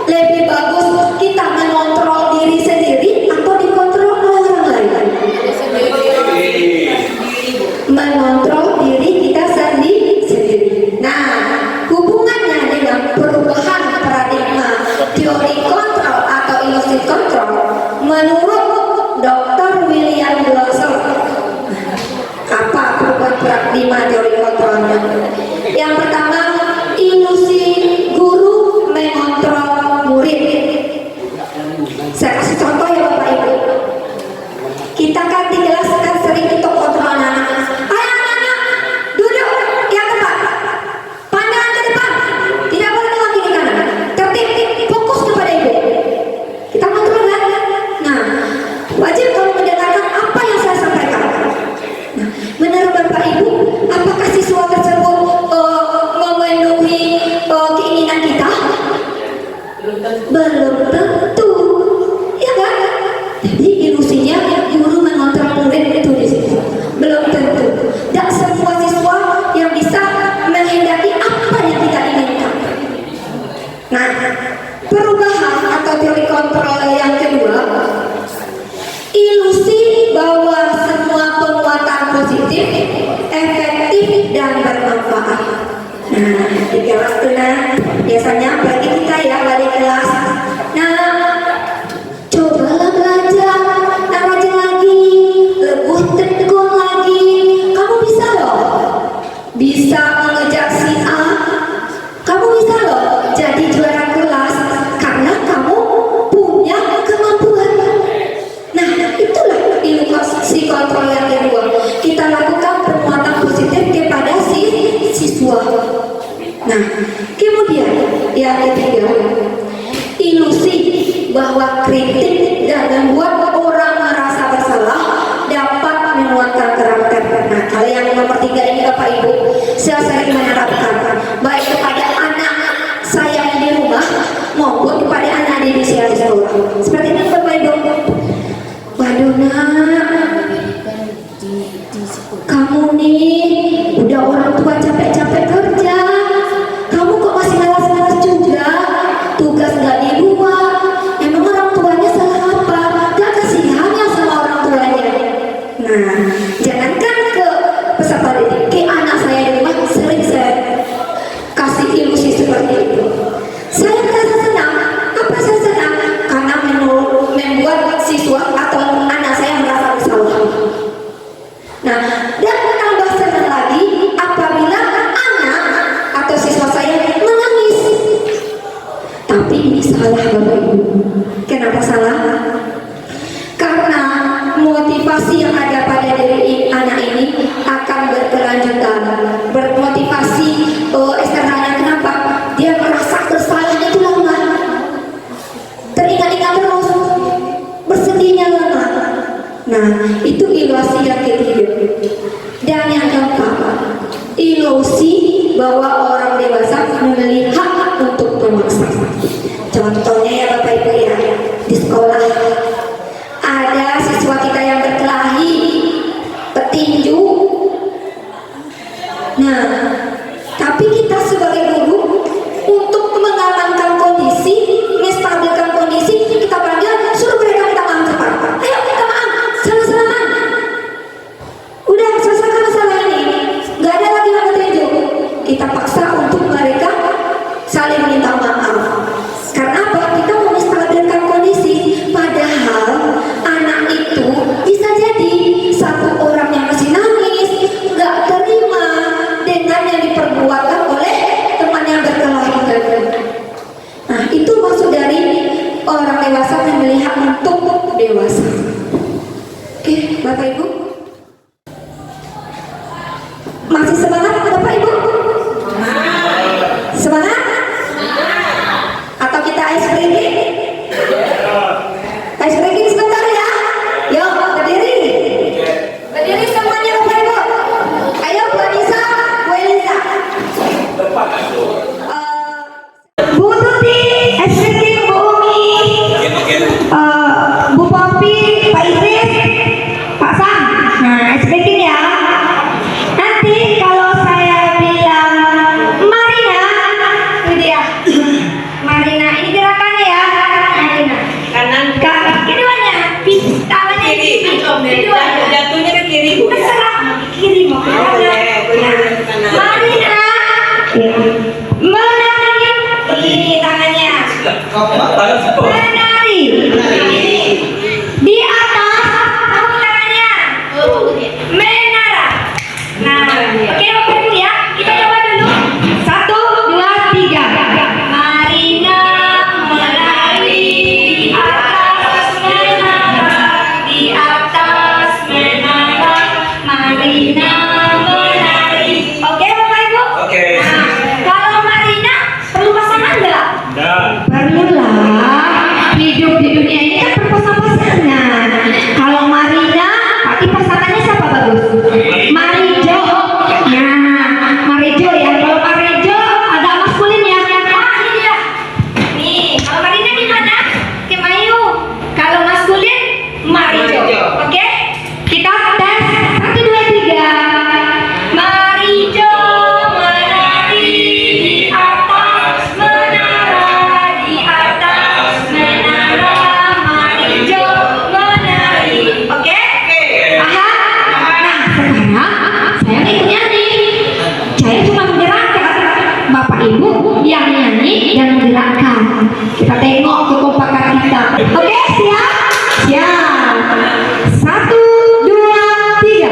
lebih bagus kita mengontrol diri sendiri atau dikontrol oleh orang lain? Mengontrol diri kita sendiri. Jadi ilusinya guru mengontrol murid itu di situ. Belum tentu. Tak semua siswa yang bisa menghendaki apa yang kita inginkan. Nah, perubahan atau teori kontrol yang kedua, ilusi bahwa semua penguatan positif, efektif dan bermanfaat. Nah, di kelas tengah biasanya bagi kita ya balik kelas. Nah, cobalah belajar, rajin lagi, lebih tekun lagi. Kamu bisa loh, bisa mengejar si A. Kamu bisa loh jadi juara kelas karena kamu punya kemampuan. Nah, itulah ilusi kontrol yang kedua. Kita lakukan penguatan positif kepada si siswa. Nah, kemudian yang ketiga, ilusi bahwa kritik dan membuat orang merasa bersalah dapat menguatkan karakter. Nah, kalau yang nomor 3 ini Bapak Ibu, saya sering menerapkan baik kepada anak saya di rumah maupun kepada anak didik saya di sekolah. Seperti ini Bapak Ibu. Waduh nak, kamu nih udah orang tua capek-capek kerja, kamu kok masih malas-malas juga, tugas gak dibuat. Emang orang tuanya salah apa? Gak kasihan ya sama orang tuanya. Nah, jangankan ke peserta didik, ke anak saya di rumah sering saya kasih ilusi seperti itu. Saya merasa senang. Apa saya senang? Karena membuat siswa atau anak saya merasa bersalah. Nah, dan tambah senang lagi apabila anak atau siswa saya menangis. Tapi ini salah Bapak Ibu. Kenapa salah? Karena motivasi yang ada pada diri anak ini akan berkelanjutan. Bermotivasi eksternalnya kenapa? Dia merasa bersalah itu lama. Teringat-ingat terus. Bersedihnya lama. Nah, itu ilusi yang ketiga. Dan yang keempat, ilusi bahwa orang dewasa memiliki hak untuk memaksa. Contohnya ya Bapak Ibu ya, di sekolah ada siswa kita yang berkelahi, petinju. Nah, tapi kita sebagai guru untuk mengamankan kondisi, menstabilkan kondisi, kita panggil, suruh mereka minta maaf cepat. Ayo minta maaf, salah-salahan. Udah selesaikan masalah ini, nggak ada lagi yang petinju. Kita paksa untuk mereka saling minta maaf. Karena apa? Kita mau menstabilkan kondisi. Padahal anak itu bisa jadi satu orang yang masih nangis, nggak terima dengan yang diperbuatkan oleh teman yang berkelahi. Nah, itu maksud dari orang dewasa yang melihat untuk dewasa. Oke, Bapak Ibu, masih semangat Bapak Ibu? Semangat? Atau kita ice breaking? Ice breaking sebentar ya. Yuk, berdiri. Berdiri semuanya Bapak Ibu. Ayo Bu Anissa, Bu Elisa. Bu Tuti, ice breaking, Bu Umi, Bu Popi, Pak Idris, Pak Sam. Nah, ice breaking ya. Nanti kalau saya bilang 1, 2, 3.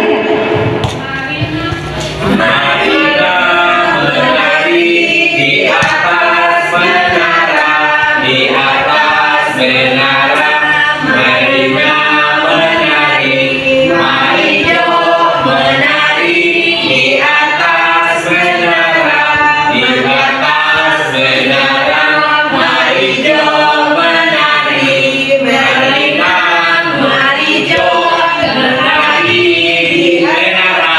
Marilah menari di atas menara, di atas menara. Marilah menari, mari jo menari di atas menara, di atas menara. Mari jo menari, marilah mari jo menari di menara.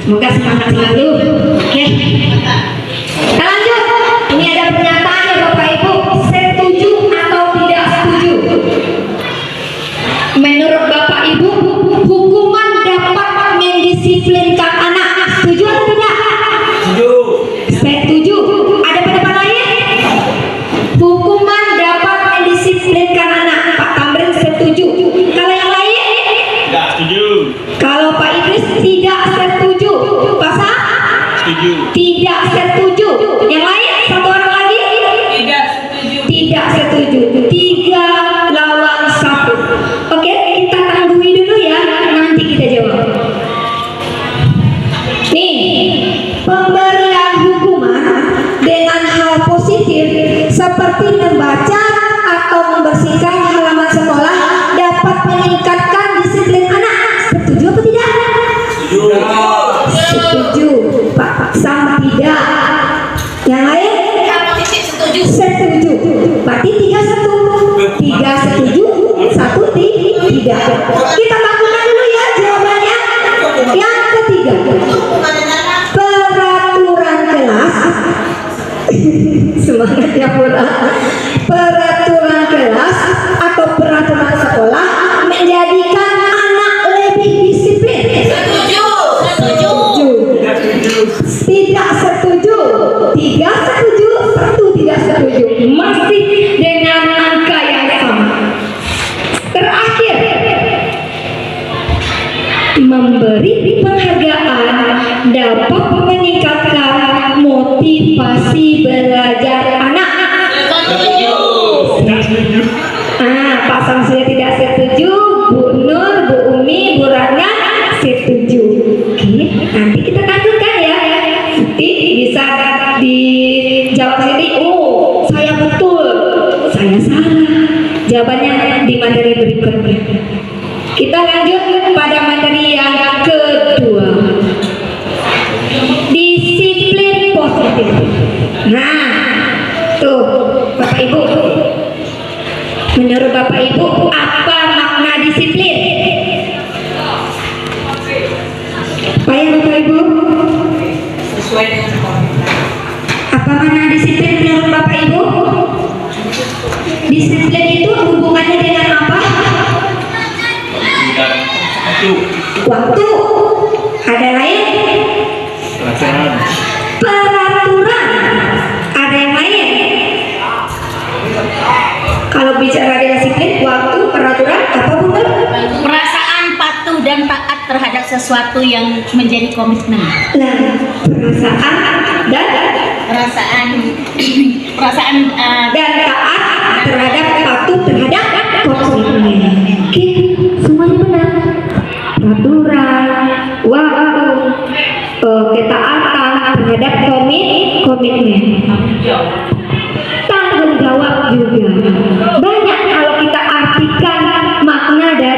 Semoga semangat selalu. Oke. Kita lanjut. Ini ada pernyataan ya Bapak Ibu. Setuju atau tidak setuju? Menurut Bapak Ibu, hukuman dapat mendisiplinkan anak. Setuju atau tidak? Setuju. Setuju. Ada pendapat lain? Hukuman dapat mendisiplinkan anak. Pak Tamrin setuju. Kalau yang lain? Tidak setuju. Kalau Pak Idris tidak setuju. Pasal? Setuju. Tidak setuju. Yang lain? Satu orang lagi? Tidak setuju. Tidak setuju. 3 lawan 1. Oke, kita tangguhi dulu ya. Nanti kita jawab. Nih, pemberian hukuman dengan hal positif seperti membaca atau membersihkan halaman sekolah dapat meningkatkan disiplin anak. Setuju atau tidak? Setuju. Pak sama tidak. Yang lain? Setuju. Setuju. Berarti 3-1. 3 setuju, 1 tidak. Kita lakukan dulu ya jawabannya. Yang ketiga, peraturan kelas. Semangatnya pula. Peraturan kelas atau peraturan sekolah menjadikan anak lebih disiplin. Setuju. Setuju. Tidak setuju. 3 setuju, 1 tidak setuju. Masih dengan angka yang sama. Terakhir, memberi penghargaan dapat meningkatkan motivasi belajar anak. Pak Samsul tidak setuju, Bu Nur, Bu Umi, Bu Rana setuju. Oke, nanti kita lanjutkan ya. Nanti bisa dijawab sendiri. Oh, saya betul, saya salah. Jawabannya di materi berikutnya. Kita lanjut pada materi yang kedua. Disiplin positif. Nah, tuh Bapak Ibu. Menurut Bapak Ibu, apa makna disiplin? Apa ya Bapak Ibu? Sesuai dengan sekolah. Apa makna disiplin menurut Bapak Ibu? Disiplin itu hubungannya dengan apa? Waktu. Ada lain? Peraturan. Ada yang lain? Kalau bicara disiplin, waktu, peraturan, apa betul? Perasaan patuh dan taat terhadap sesuatu yang menjadi komitmen. Nah, perasaan dan dan taat terhadap patuh terhadap komitmen. Oke, semuanya benar. Peraturan, waktu, ketaatan terhadap komitmen. Tanggung jawab juga. Banyak kalau kita artikan makna dari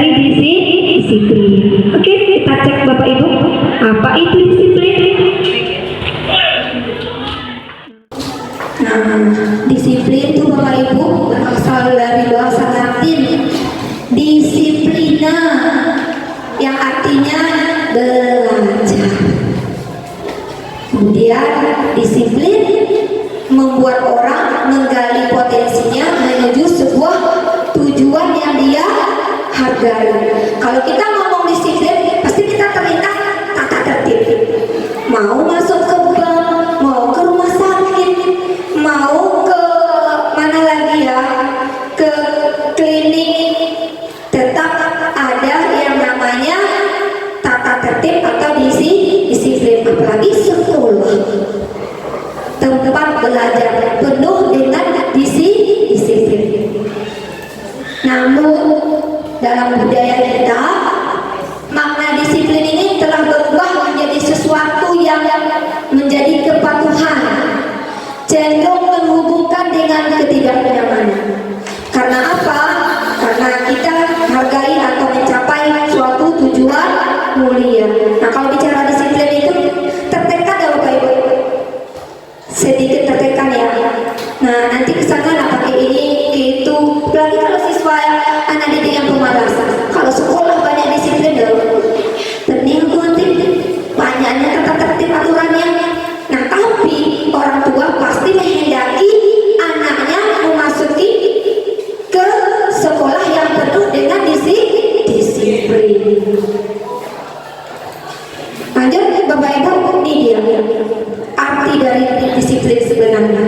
itu disiplin? Nah, disiplin itu Bapak Ibu berasal dari bahasa Latin disiplina, yang artinya belajar. Kemudian disiplin membuat orang menggali potensinya menuju sebuah tujuan yang dia hargai. Kalau kita ngomong disiplin, pasti kita terlintas tata tertib. Mau masuk ke bank, mau ke rumah sakit, mau ke mana lagi ya, ke klinik, tetap ada yang namanya tata tertib atau disiplin. Apalagi sekolah, tempat belajar penuh dengan disiplin. Namun dalam budaya kita, makna disiplin ini telah berubah menjadi sesuatu yang menjadi kepatuhan, cenderung menghubungkan dengan ketidaknyamanan. Karena apa? Karena kita hargai atau mencapai suatu tujuan mulia. Nah, kalau bicara disiplin itu tertekan ya Bapak Ibu, sedikit tertekan ya. Nah, nanti kesana lah pakai ini itu. Apalagi kalau siswa anak didik yang pemalas, kalau sekolah banyak disiplin ya, penting nanti banyaknya tata tertib aturannya. Nah, tapi orang tua pasti menghendaki anaknya memasuki ke sekolah yang penuh dengan disiplin. Lanjut Bapak Ibu, ini dia arti dari disiplin sebenarnya.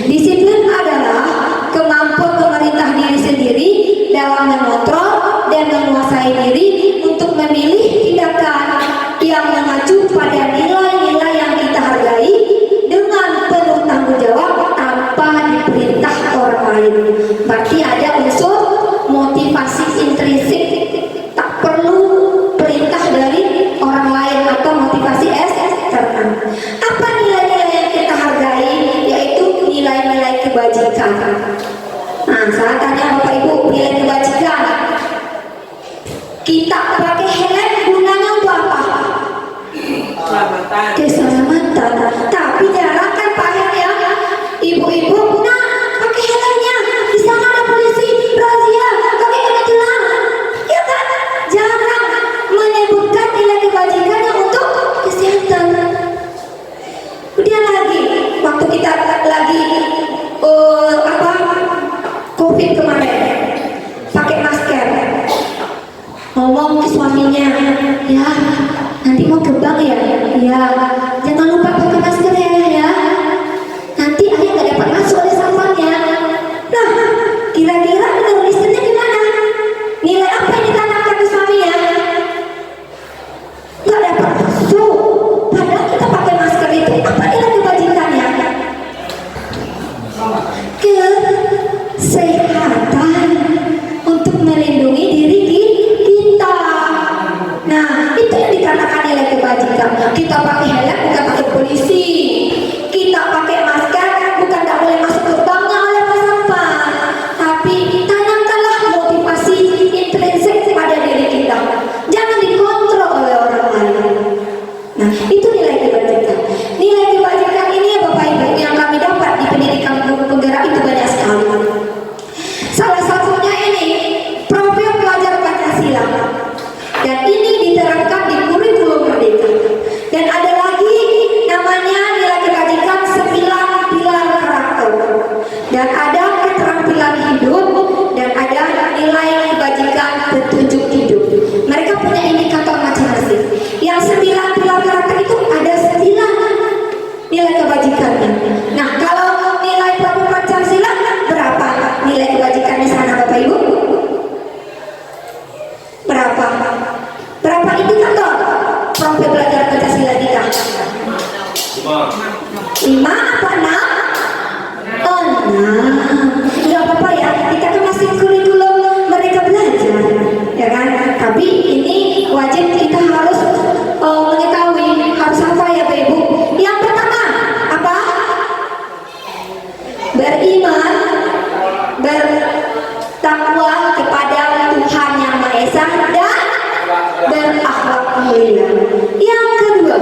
Disiplin adalah kemampuan pemerintah diri sendiri dalam mengontrol dan menguasai diri untuk memilih tindakan yang mengacu pada nilai-nilai yang kita hargai dengan penuh tanggung jawab tanpa diperintah orang lain. Berarti ada unsur motivasi intrinsik, tak perlu perintah dari orang lain atau motivasi eksternal. Apa nilai-nilai yang kita hargai? Yaitu nilai-nilai kebajikan. Nah, saya tanya Bapak Ibu, nilai kebajikan, kita pakai helm gunanya untuk apa? Keselamatan. Tapi jarang kan Pak ya, ibu-ibu, nah pakai helmnya, di sana ada polisi razia, kami kena tilang, ya kan? Jarang menyebutkan nilai kebajikannya untuk kesehatan. Kemudian lagi, waktu kita lagi COVID kemarin, pakai masker, ngomong ke suaminya, ya nanti mau ke bank ya, jangan lupa pakai masker ya, nanti ayah nggak dapat masuk oleh sampahnya. Nah, kira-kira menurut istrinya gimana? Nilai apa yang ditanamkan ke suaminya? Nggak dapat masuk. Padahal kita pakai masker itu, apa nilai kebajikannya? Kesehatan, untuk melindungi diri kita. Nah, itu yang dikatakan nilai kebajikan. Kita pakai helm bukan pakai polisi, kita pakai masker bukan tak boleh masuk ke banknya oleh sampah, tapi tanamkanlah motivasi intrinsik pada diri kita, jangan dikontrol oleh orang lain. Nah, itu nilai kebajikan. Nilai kebajikan ini ya Bapak Ibu, yang kami dapat di pendidikan guru penggerak itu banyak sekali. Salah satunya ini profil pelajar Pancasila, dan ini diterapkan di kurikulum Merdeka. Dan ada lagi namanya nilai kebajikan 9 pilar karakter, dan ada keterampilan hidup, dan ada nilai kebajikan petunjuk hidup. Mereka punya indikator masing-masing. Yang 9 pilar karakter itu ada 9 nilai kebajikannya. Nah, kalau nilai profil Pancasila berapa nilai kebajikan di sana Bapak Ibu? Berapa? Berapa indikator profil belajar Pancasila kita? 5 apa 6? Oh, 6. Enggak apa-apa ya, kita kan masih kurikulum Merdeka Belajar, ya kan? Tapi ini wajib kita harus mengetahui, harus apa ya Bapak Ibu? Yang pertama apa? Beriman, bertakwa kepada Tuhan Yang Maha Esa, dan berakhlak mulia. Yang kedua,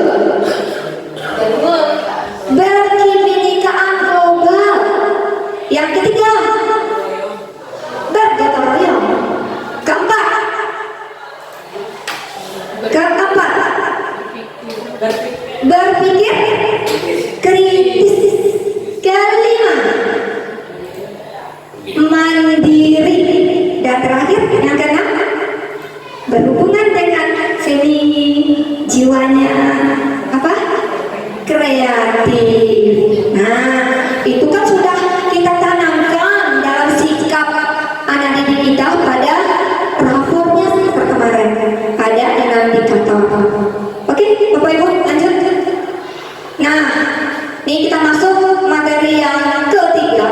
berhubungan dengan seni, jiwanya apa? Kreatif. Nah, itu kan sudah kita tanamkan dalam sikap anak didik kita pada rapornya kemarin. Ada dalam indikator. Oke, Bapak Ibu lanjut. Nah, ini kita masuk materi yang ketiga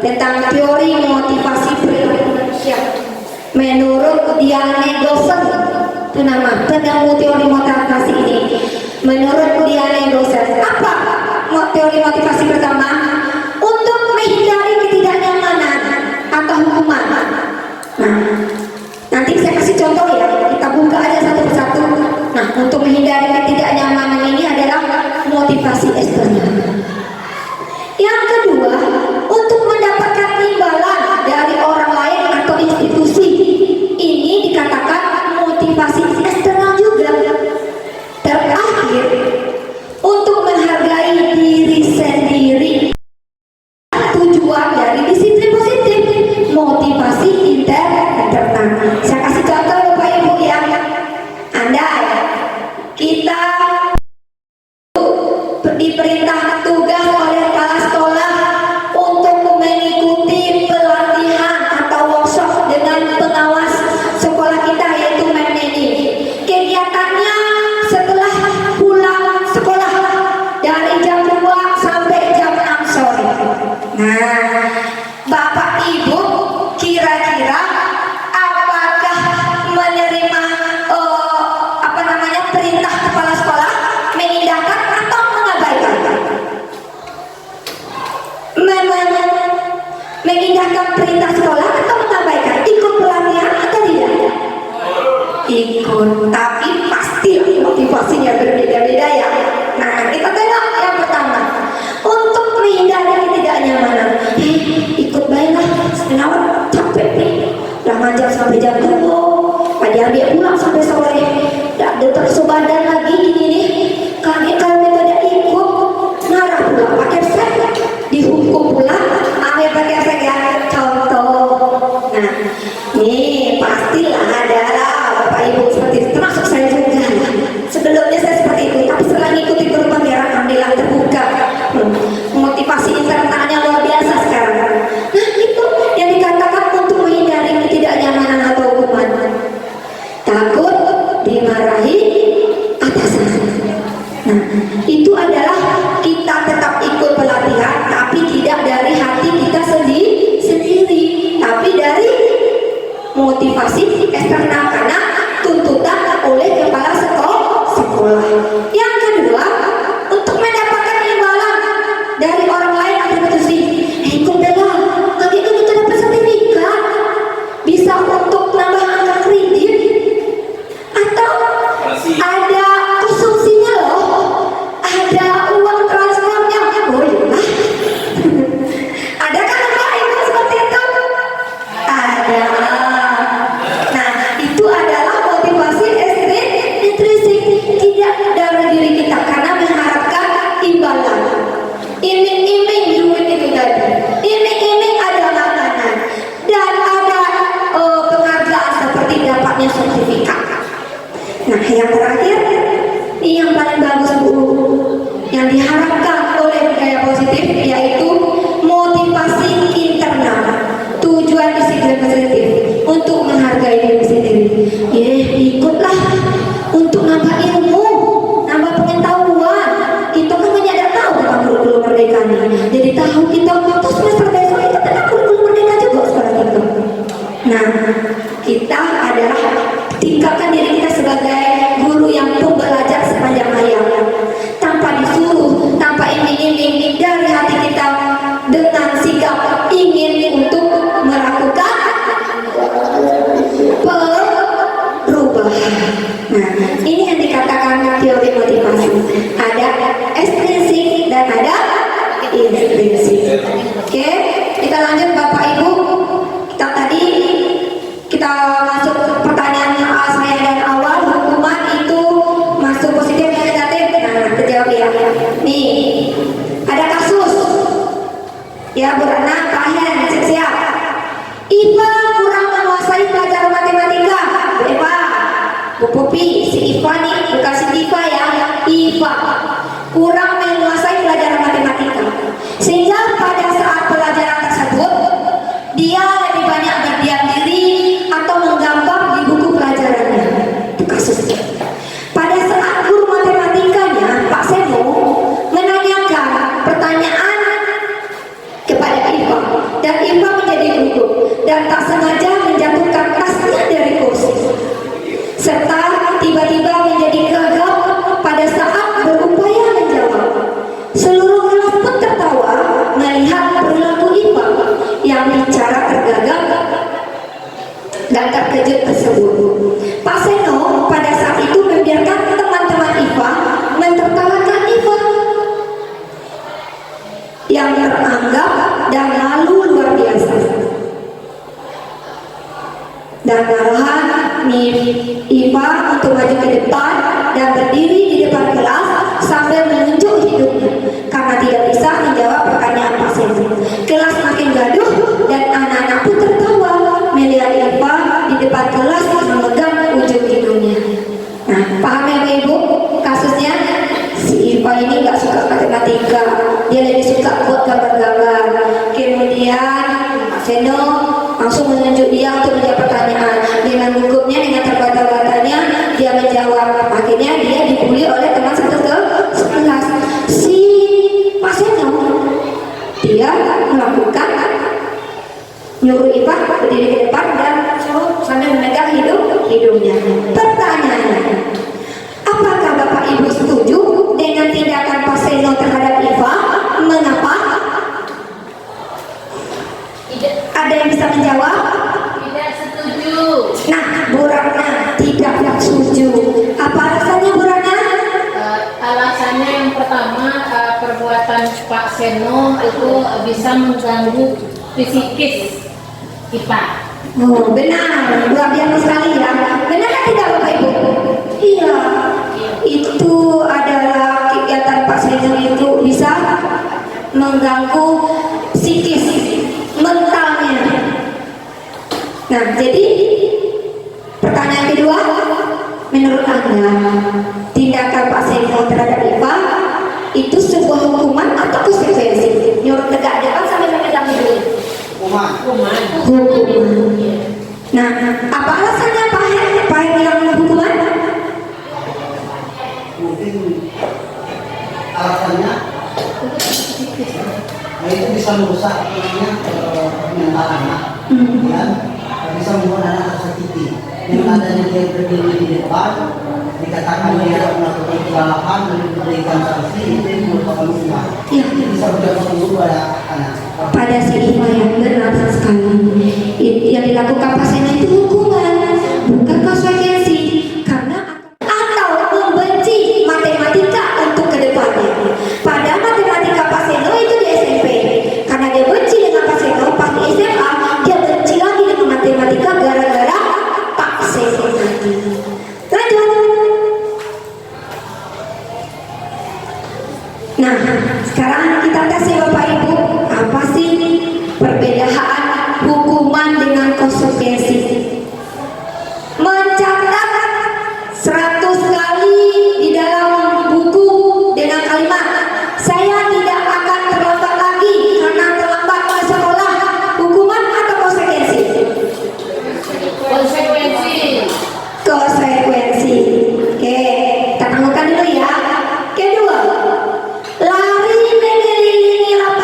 tentang teori motivasi perilaku manusia. Menurut Diane Dawson, itu nama penemu teori motivasi ini. Menurut Diane Dawson, apa teori motivasi pertama? Untuk menghindari ketidaknyamanan atau hukuman. Nah, nanti saya kasih contoh ya, kita buka aja satu persatu. Nah, untuk menghindari ketidaknyamanan ini adalah motivasi eksternal. Yang kedua, untuk mendapatkan imbalan dari orang lain atau institusi. Ini dikatakan motivasi eksternal juga. Terakhir, untuk menghargai diri sendiri. Tujuan dari disiplin positif, motivasi internal. Saya kasih contoh Bapak Ibu ya. Andai kita diperintah tugas oleh kepala sekolah untuk mengikuti pelatihan atau workshop dengan pengawas sekolah kita, yaitu Menmedi. Kegiatannya setelah pulang sekolah dari jam 2 sampai jam 6 sore. Nah, Bapak Ibu kira-kira apakah menerima perintah kepala sekolah, mengindahkan atau mengabaikan? Mengindahkan perintah sekolah atau mengabaikan? Ikut pelatihan atau tidak? Ikut, tapi pasti motivasinya berbeda-beda ya. Nah, kita tengok yang pertama, untuk menghindari ketidaknyamanan. Ikut baiklah, senang capek nih, udah ngajar sampai jam 2, padahal dia pulang sampai sore. Dokter sebadan lagi gini nih, kalau tidak ikut marah pula, pakai efek, dihukum pula, pakai efek ya, contoh. Nah, nih pastilah adalah Bapak Ibu seperti itu, termasuk saya juga. Sebelumnya saya seperti itu, tapi setelah ngikuti perubahan ya, alhamdulillah terbuka. Motivasi internalnya luar biasa sekarang. Nah, itu yang dikatakan untuk menghindari ketidaknyamanan atau hukuman. Takut dimarahi atasan. Nah, itu adalah kita tetap ikut pelatihan, tapi tidak dari hati kita sendiri, tapi dari motivasi eksternal karena tuntutan oleh kepala sekolah. Yang kedua, untuk mendapatkan imbalan dari orang lain atau institusi. Ikut bela, lagi kan kita dapat sertifikat, bisa untuk nambah angka kredit. Atau ada konsumsinya loh, ada uang transfernya, boleh lah. Ada kan Bapak Ibu seperti itu? Ada. Nah, itu adalah motivasi intrinsik, tidak dari diri kita karena mengharapkan imbalan. Iming-iming duit itu tadi, iming-iming ada makanan dan ada penghargaan seperti dapatnya sertifikat. Nah, yang terakhir, ini yang paling bagus Bu, yang diharapkan oleh budaya positif, yaitu motivasi internal. Tujuan disiplin positif untuk menghargai diri sendiri. Ikutlah untuk nambah ilmu, nambah pengetahuan. Itu kan hanya ada tahu tentang kurikulum merdeka. Jadi tahu kita terus semester besok itu tentang kurikulum merdeka juga sekolah kita. Nah, kita adalah tingkatkan diri kita sebagai guru yang pembelajar sepanjang hayat, tanpa disuruh, tanpa iming-iming, dari hati kita dengan sikap ingin untuk melakukan perubahan. Nah, ini yang dikatakan teori motivasi. Ada ekstrinsik dan ada intrinsik. Oke, kita lanjut Bapak Ibu. Kita masuk pertanyaan saya dari awal, hukuman itu masuk positif dan negatif. Nah, terjawab ya. Nih, ada kasus. Ya, Bu Rana, Pak Hen, siap-siap. Ipa kurang menguasai pelajaran matematika. Bu Ipa, kurang menguasai pelajaran matematika, sehingga pada saat pelajaran tersebut dia lebih banyak berdiam diri atau menggambar di buku pelajarannya. Itu kasusnya. Pada saat guru matematikanya Pak Seno menanyakan pertanyaan kepada Iva, dan Iva menjadi gugup dan tak sengaja menjatuhkan tasnya dari kursi, serta tiba-tiba menjadi gagap pada saat berupaya menjawab. Seluruh kelas pun tertawa melihat perilaku Iva yang bicara tergagap dan terkejut tersebut. Pak Seno pada saat itu membiarkan teman-teman Iva mentertawakan Iva yang teranggap dan lalu luar biasa. Dan arahan Iva untuk maju ke depan dan berdiri di depan kelas sambil menunjuk hidungnya karena tidak bisa menjawab pertanyaan Pak Seno. Kelas makin gaduh dan anak-anak pun tertawa melihat Iva di depan kelas memegang ujung hidungnya. Nah, paham ya Ibu kasusnya? Si Iva ini nggak suka matematika, dia lebih suka buat gambar-gambar. Kemudian Pak Seno langsung menunjuk dia untuk menjawab pertanyaan. Dengan gugupnya, dengan terbata-batanya dia menjawab. Akhirnya dia dibully oleh teman satu kelas. Si Pak Seno dia melakukan nyuruh Iva berdiri di depan dan suruh sambil memegang hidungnya. Pertanyaannya, apakah Bapak Ibu setuju dengan tindakan Pak Seno terhadap Iva? Mengapa? Ada yang bisa menjawab? Tidak setuju. Nah, Bu Ratna tidak setuju. Apa alasannya Bu Ratna? Alasannya yang pertama, perbuatan Pak Seno itu bisa mengganggu psikis Iva. Oh, benar. Luar biasa sekali ya. Benar tidak Bapak Ibu? Iya. Itu adalah kegiatan Pak Seno itu bisa mengganggu psikis mentalnya. Nah, jadi pertanyaan kedua, menurut Anda tindakan Pak Seno terhadap Iva itu sebuah hukuman atau konsekuensi? Nyuruh tegak jalan sambil memegang hidungnya. Hukuman. Nah, apa alasannya Pak Hen bilang hukuman? Mungkin alasannya itu bisa merusak mental anak, dan bisa membuat anak tersakiti. Dengan adanya dia berdiri di depan, dikatakan dia melakukan kesalahan dan diberikan sanksi, itu merupakan hukuman. Bisa berdampak buruk pada anak. Pada si Iva yang benar sekali, yang dilakukan Pak Seno itu hukuman, bukan konsekuensi, karena atau membenci matematika untuk kedepannya. Pada matematika Pak Seno itu di SMP, karena dia benci dengan Pak Seno, pas di SMA dia benci lagi dengan matematika gara-gara Pak Seno tadi. Lanjut. Nah, sekarang kita tes ya Bapak Ibu, apa sih perbedaan hukuman dengan konsekuensi? Mencatat 100 kali di dalam buku dengan kalimat saya tidak akan terlambat lagi karena terlambat ke sekolah. Hukuman atau konsekuensi? Konsekuensi. Konsekuensi. Oke, kita tangguhkan dulu ya. Kedua, lari mengelilingi lapangan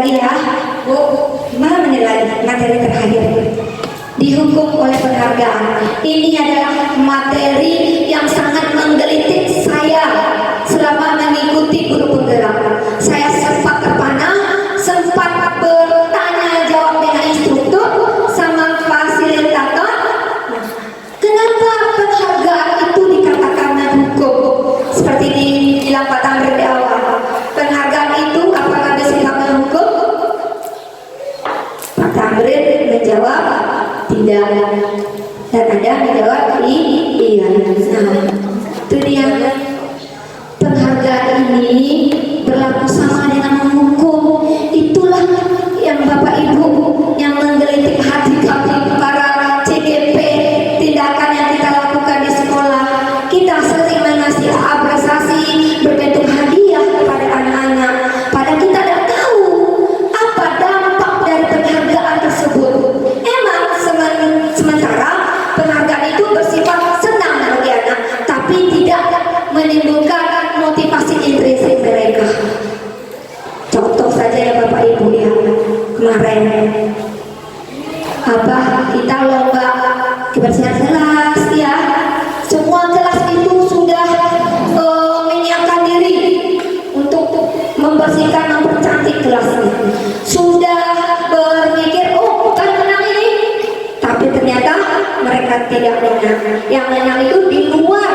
lagi ya, Bu. Gimana menilai materi terakhir? Dihukum oleh penghargaan. Ini adalah materi yang sangat menggelitik saya selama mengikuti guru penggerak. Saya sempat terpana, sempat bertanya jawab dengan instruktur sama fasilitator. Kenapa penghargaan itu dikatakan menghukum? Seperti dibilang Pak Tamrin di awal, penghargaan itu apakah bersifat menghukum? Pak Tamrin menjawab tidak, dan Anda menjawab iya. Nah, itu dia. Penghargaan ini berlaku sama dengan menghukum. Itulah yang Bapak Ibu yang menggelitik hati kami para CGP. Tindakan yang kita lakukan di sekolah, kita sering mengasih apresiasi berbentuk hadiah kepada anak-anak, padahal kita tidak tahu apa dampak dari penghargaan tersebut. Emang sementara penghargaan itu bersifat senang bagi anak, tapi tidak menimbulkan motivasi intrinsik mereka. Contoh saja ya Bapak Ibu ya, kemarin kita lomba kebersihan kelas ya. Semua kelas itu sudah menyiapkan diri untuk membersihkan, mempercantik kelasnya. Sudah berpikir, oh kan menang ini, tapi ternyata mereka tidak menang. Yang menang itu di luar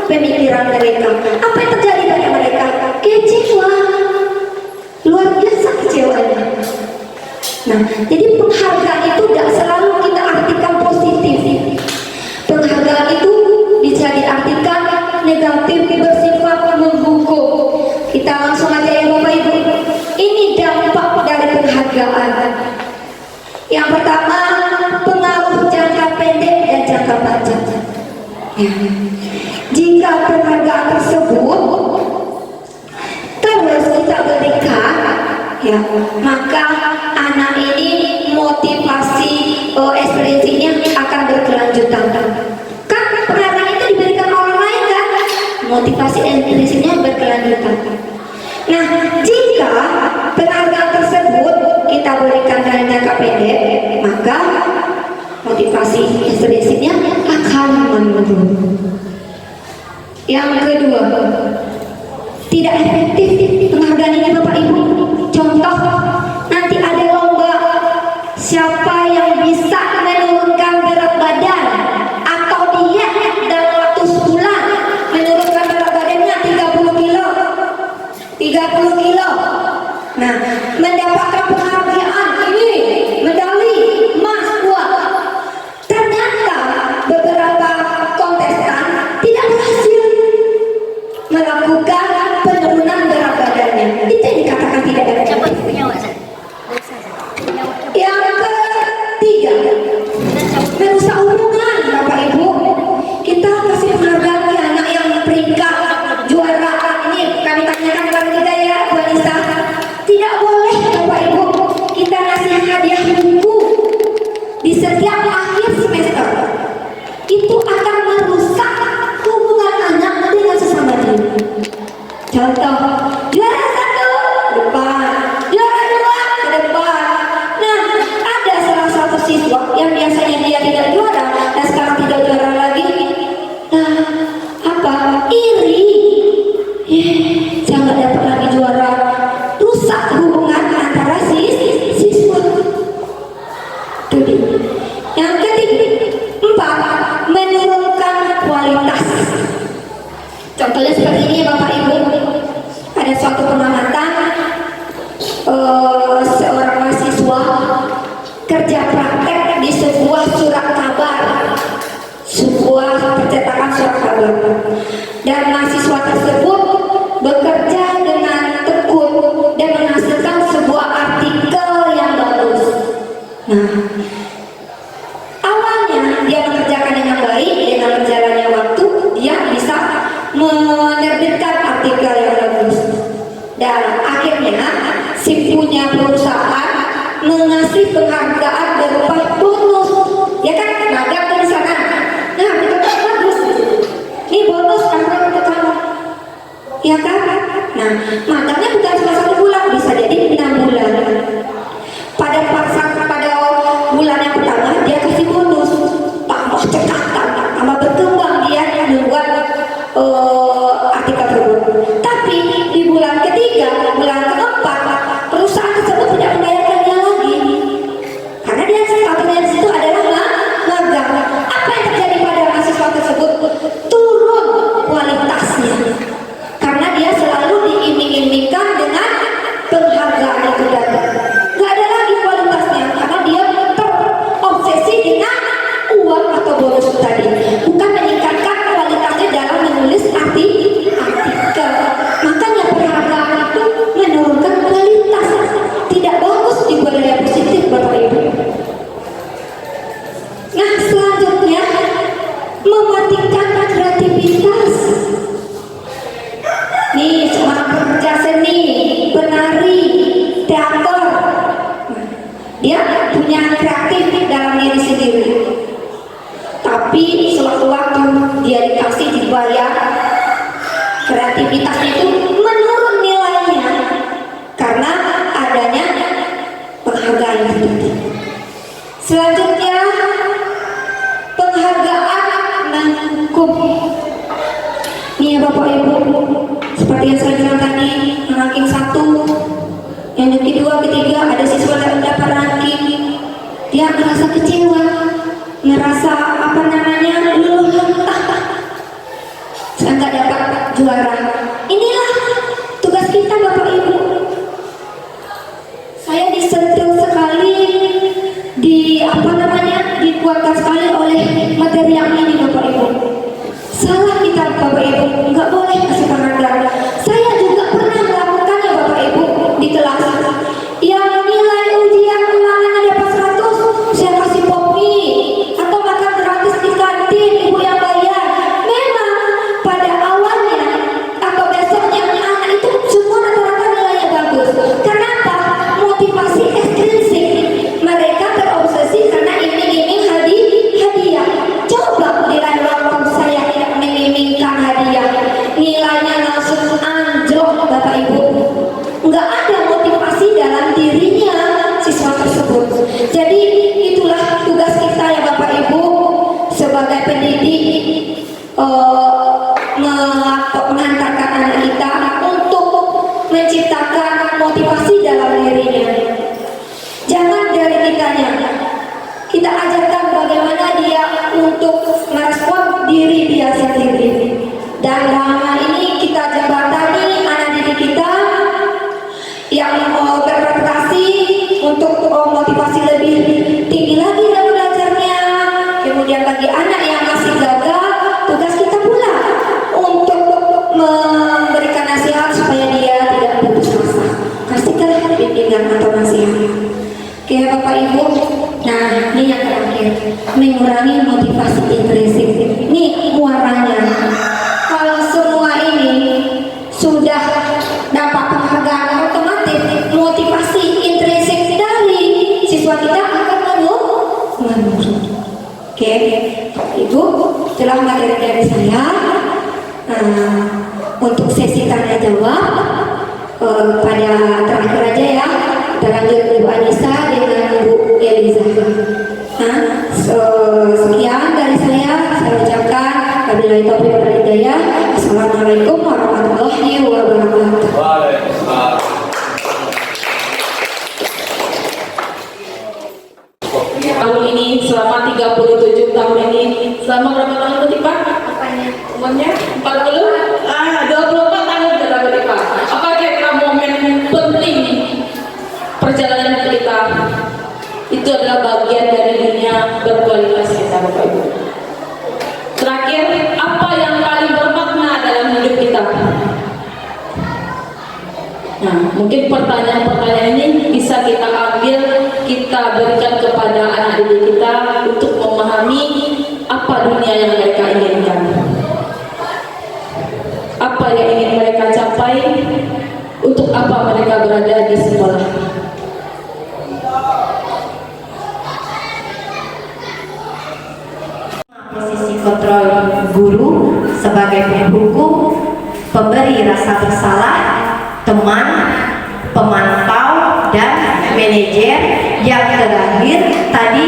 pemikiran mereka. Apa yang terjadi pada mereka? Kecewa, luar biasa kecewanya. Nah, jadi penghargaan itu tidak selalu kita artikan positif. Penghargaan itu bisa diartikan negatif, bersifat menghukum. Kita langsung aja ya Bapak Ibu. Ini dampak dari penghargaan. Yang pertama, pengaruh jangka pendek dan jangka panjang. Ya. Jika penghargaan tersebut terus kita berikan, ya, maka anak ini motivasi ekspresinya akan berkelanjutan. Kan penghargaan itu diberikan orang lain kan, motivasi ekspresinya berkelanjutan. Nah, jika penghargaan tersebut kita berikan dalam jangka pendek, maka motivasi ekspresinya akan menurun. Yang kedua, tidak efektif penghargaan ini Bapak Ibu. Contoh, nanti ada lomba siapa yang bisa menurunkan berat badan atau diet dalam waktu sebulan, menurunkan berat badannya 30 kilo. Nah, mendapatkan penghargaan ini, medali emas 2. Ternyata beberapa kontestan tidak berhasil melakukan penurunan berat badannya. Itu yang dikatakan tidak efektif. Yang ketiga, merusak hubungan Bapak Ibu. Kita kasih penghargaan ke anak yang peringkat juara. Ini kami tanyakan kepada kita ya Bu Anissa. Tidak boleh Bapak Ibu kita ngasih hadiah buku di setiap akhir semester. Itu akan merusak hubungan anak dengan sesama diri. Contoh, juara 1 depan, juara 2 ke depan. Nah, ada salah satu siswa yang biasanya dia tidak juara dan sekarang tidak juara lagi. Nah, apa? Iri. Saya nggak dapat lagi juara. Rusak hubungan antara siswa. Itu. Yang ketiga, 4, menurunkan kualitas. Contohnya seperti ini Bapak Ibu. Ada suatu pengamatan, seorang mahasiswa kerja praktek di sebuah surat kabar, sebuah percetakan surat kabar, dan mahasiswa tersebut bekerja dengan tekun dan menghasilkan sebuah artikel yang bagus. Nah, awalnya dia mengerjakan dengan baik, dengan berjalannya waktu dia bisa menerbitkan artikel yang bagus, dan akhirnya si punya perusahaan mengasih penghargaan berupa bonus, ya kan, magang di sana. Nah, itu kan bagus. Ini bonus untuk kamu, ya kan? Nah, magangnya bukan cuma 1 bulan, bisa jadi 6 bulan. Pada bulan yang pertama dia kasih bonus, tambah cekatan, tambah berkembang dia membuat artikel tersebut. Tapi di bulan ketiga, bulan keempat, perusahaan tersebut tidak membayarkan dia lagi karena dia statusnya di situ adalah magang. Apa yang terjadi pada mahasiswa tersebut? Turun kualitasnya karena dia selalu diiming-imingkan dengan penghargaan itu tadi. Nggak ada lagi kualitasnya karena dia terobsesi dengan uang atau bonus tadi, bukan meningkatkan kualitasnya dalam menulis artikel. Makanya penghargaan itu menurunkan kualitas, tidak bagus di budaya positif Bapak Ibu. Nah, selanjutnya mematikan kreativitas. Nih, seorang pekerja seni, penari, teater, dia punya kreatif dalam diri sendiri. Tapi sewaktu-waktu dia dikasih dibayar, kreativitasnya itu menurun nilainya karena adanya penghargaan tadi. Selanjutnya penghargaan non-hukum. Nih ya Bapak Ibu, seperti yang saya bilang tadi, ranking 1, yang kedua, ketiga, ada siswa yang mendapat ranking, dia merasa kecewa, merasa luluh lantah, saya nggak dapat juara. Inilah tugas kita Bapak Ibu. Saya disentuh sekali, dikuatkan sekali oleh materi yang ini Bapak Ibu. Salah kita Bapak Ibu, nggak boleh kasih penghargaan. Saya juga pernah melakukannya Bapak Ibu di kelas. Yang nilai ujian ulangannya dapat 100, saya kasih popi atau makan gratis di kantin, ibu yang bayar. Memang pada awalnya atau besoknya anak itu semua rata-rata nilainya bagus. Kenapa? Motivasi ekstrinsik. Mereka terobsesi karena iming-iming hadiah. Coba nilai waktu saya tidak menginginkan hadiah, nilainya langsung anjlok Bapak Ibu. Nggak ada motivasi dalam dirinya siswa tersebut. Jadi itulah tugas kita ya Bapak Ibu sebagai pendidik, mengantarkan anak kita untuk menciptakan motivasi dalam dirinya. Jangan dari kitanya, kita ajarkan bagaimana dia untuk merespon diri dia sendiri. Dan dalam hal ini kita jembatani anak didik kita yang berprestasi untuk motivasi lebih tinggi lagi dalam belajarnya. Kemudian bagi anak yang masih gagal, tugas kita pula untuk memberikan nasihat supaya dia tidak putus asa. Kasihkan bimbingan atau nasihat. Oke Bapak Ibu, nah ini yang terakhir, mengurangi motivasi intrinsik. Ini muaranya. Kalau semua ini sudah dapat penghargaan, otomatis motivasi intrinsik dari siswa kita akan menurun. Oke, Ibu, itulah materi dari saya. Untuk sesi tanya jawab pada terakhir aja ya, kita lanjut Ibu Anissa dengan Bu Eliza. Sekian dari saya ucapkan wabillahi taufiq wal hidayah. Assalamualaikum warahmatullahi wabarakatuh. Waalaikumsalam. Tahun ini selama 37 tahun ini, selama berapa tahun berarti Pak? Umurnya 40? 24 tahun berarti Pak. Apa kira-kira momen penting perjalanan kita? Itu adalah bagian dari dunia berkualitas kita Bapak Ibu. Terakhir, apa yang paling bermakna dalam hidup kita? Nah, mungkin pertanyaan-pertanyaan ini bisa kita ambil, kita berikan kepada anak didik kita untuk memahami apa dunia yang mereka inginkan, apa yang ingin mereka capai, untuk apa mereka berada di sekolah. Posisi kontrol guru sebagai penghukum, pemberi rasa bersalah, teman, pemantau, dan manajer. Yang terakhir tadi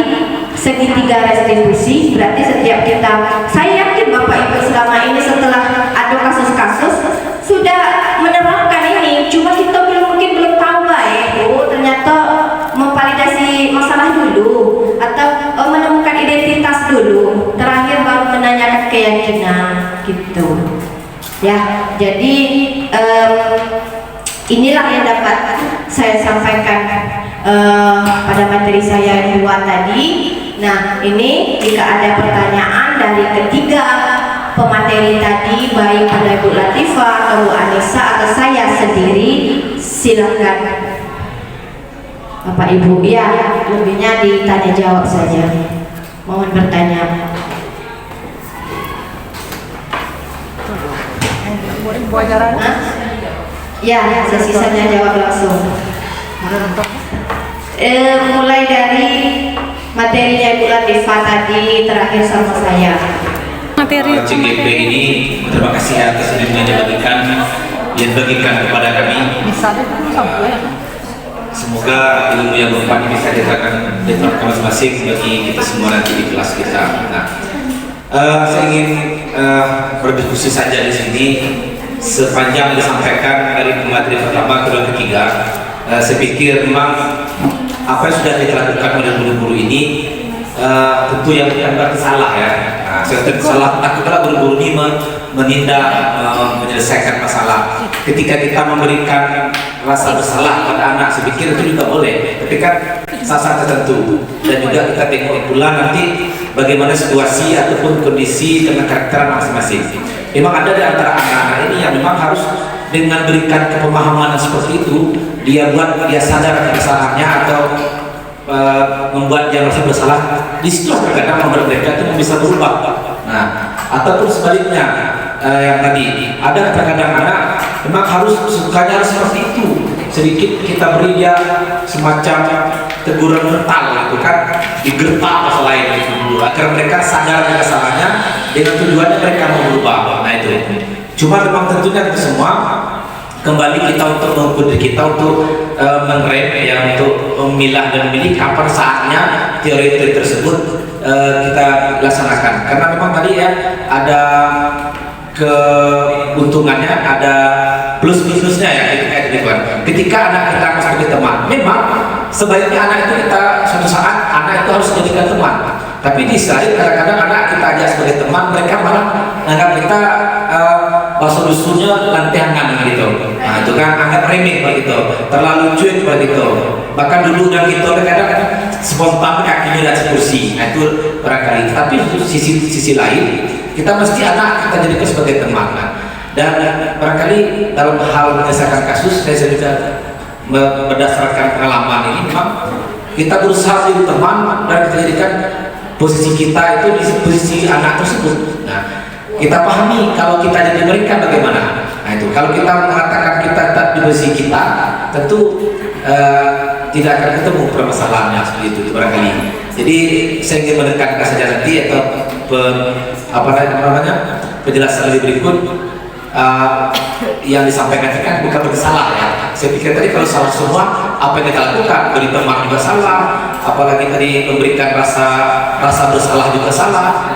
segitiga restitusi, berarti setiap kita, saya yakin Bapak Ibu selama ini setelah ada kasus-kasus sudah menerapkan ini, cuma kita mungkin belum tahu baik. Oh, ternyata memvalidasi masalah dulu atau menemukan identitas dulu, terakhir baru menanyakan keyakinan gitu ya. Jadi inilah yang dapat saya sampaikan pada materi saya yang dua tadi. Nah, ini jika ada pertanyaan dari ketiga pemateri tadi, baik pada Ibu Latifah atau Bu Anissa atau saya sendiri, silakan Bapak Ibu. Ya, lebihnya ditanya jawab saja. Mohon bertanya. Ya, sisanya jawab langsung. Mulai dari materinya Ibu Latifah tadi, terakhir sama saya. CGP ini terima kasih atas ilmu yang dibagikan kepada kami. Semoga ilmu yang bermanfaat bisa diterapkan masing-masing bagi kita semua nanti di kelas kita. Nah, saya ingin berdiskusi saja di sini sepanjang disampaikan dari materi pertama ke ketiga. Saya pikir memang apa yang sudah kita lakukan oleh guru-guru ini tentu yang berarti salah ya. Saya salah, takutlah guru-guru ini menindak, menyelesaikan masalah. Ketika kita memberikan rasa bersalah pada anak, saya pikir itu juga boleh, tapi kan saat-saat tertentu. Dan juga kita tengok pula nanti bagaimana situasi ataupun kondisi dengan karakter masing-masing. Memang ada di antara anak-anak ini yang memang harus dengan berikan kepemahaman seperti itu, dia sadar akan kesalahannya atau membuat dia merasa bersalah. Di situ kadang membuat mereka itu bisa berubah. Nah, ataupun sebaliknya, yang tadi ada kadang-kadang anak memang harus sukanya harus seperti itu. Sedikit kita beri dia semacam teguran mental, itu kan digertak masalah itu dulu agar mereka sadar akan kesalahannya dengan tujuannya mereka mau berubah. Nah itu. Cuma memang tentunya itu semua kembali kita untuk mengikuti kita untuk mengerem ya, untuk memilah dan memilih kapan saatnya teori-teori tersebut kita laksanakan. Karena memang tadi ya ada keuntungannya, ada plus minusnya ya ketika anak kita sebagai teman. Memang sebaiknya anak itu kita suatu saat anak itu harus dijadikan teman. Tapi di sisi kadang-kadang anak kita ajak sebagai teman, mereka malah menganggap kita bahasa dusunnya lantiangan gitu. Nah itu kan anggap remeh begitu, terlalu cuek begitu. Bahkan dulu dan kita kadang-kadang spontan kakinya dan kursi. Nah itu barangkali. Tapi sisi lain kita mesti anak kita jadikan sebagai teman. Dan barangkali dalam hal menyelesaikan kasus, saya juga berdasarkan pengalaman ini memang kita berusaha menjadi teman dan kita jadikan posisi kita itu di posisi anak tersebut. Nah, kita pahami kalau kita jadi mereka bagaimana. Nah itu kalau kita mengatakan kita tetap di posisi kita, tentu tidak akan ketemu permasalahannya seperti itu barangkali. Jadi saya ingin menekankan saja nanti atau penjelasan lebih berikut. Yang disampaikan kan bukan bersalah ya. Saya pikir tadi kalau salah semua apa yang kita lakukan, beri teman juga salah, apalagi tadi memberikan rasa bersalah juga salah,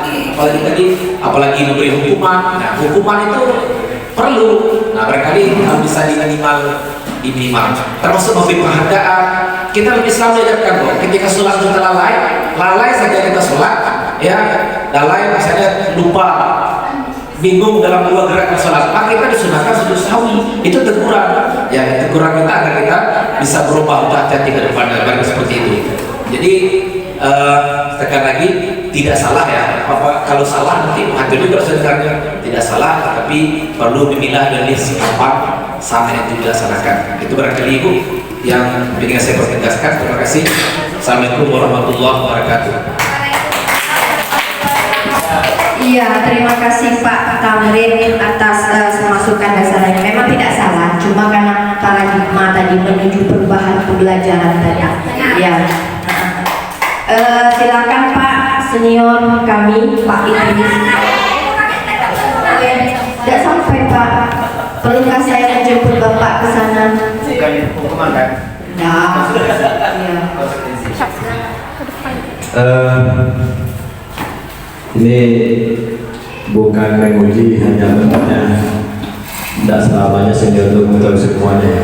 apalagi memberi hukuman. Nah, hukuman itu perlu. Nah, barangkali harus bisa diminimal. Termasuk memberi penghargaan. Kita lebih selalu diajarkan kok. Ketika sholat kita lalai saja kita sholat, ya, lalai misalnya lupa. Bingung dalam dua gerakan sholat, maka kita disunahkan sujud sahwi. Itu teguran, ya teguran kita agar kita bisa berubah untuk hati-hati ke depan dan seperti itu. Jadi tekan lagi tidak salah ya. Kalau salah nanti hati juga sebenarnya tidak salah, tapi perlu memilah dan kapan saatnya itu dilaksanakan. Itu barangkali Ibu yang ingin saya pertegaskan. Terima kasih. Assalamualaikum warahmatullahi wabarakatuh. Iya, terima kasih Pak Tamrin atas masukan dasarnya. Memang tidak salah, cuma karena paradigma tadi menuju perubahan pembelajaran tadi. Ya. Silakan Pak senior kami, Pak Idris. Tidak sampai Pak. Perlukah saya menjemput Bapak ke sana? hukuman kan? Nah, iya. Ini bukan menguji, hanya bertanya. Tidak selamanya sehingga untuk mengetahui semuanya.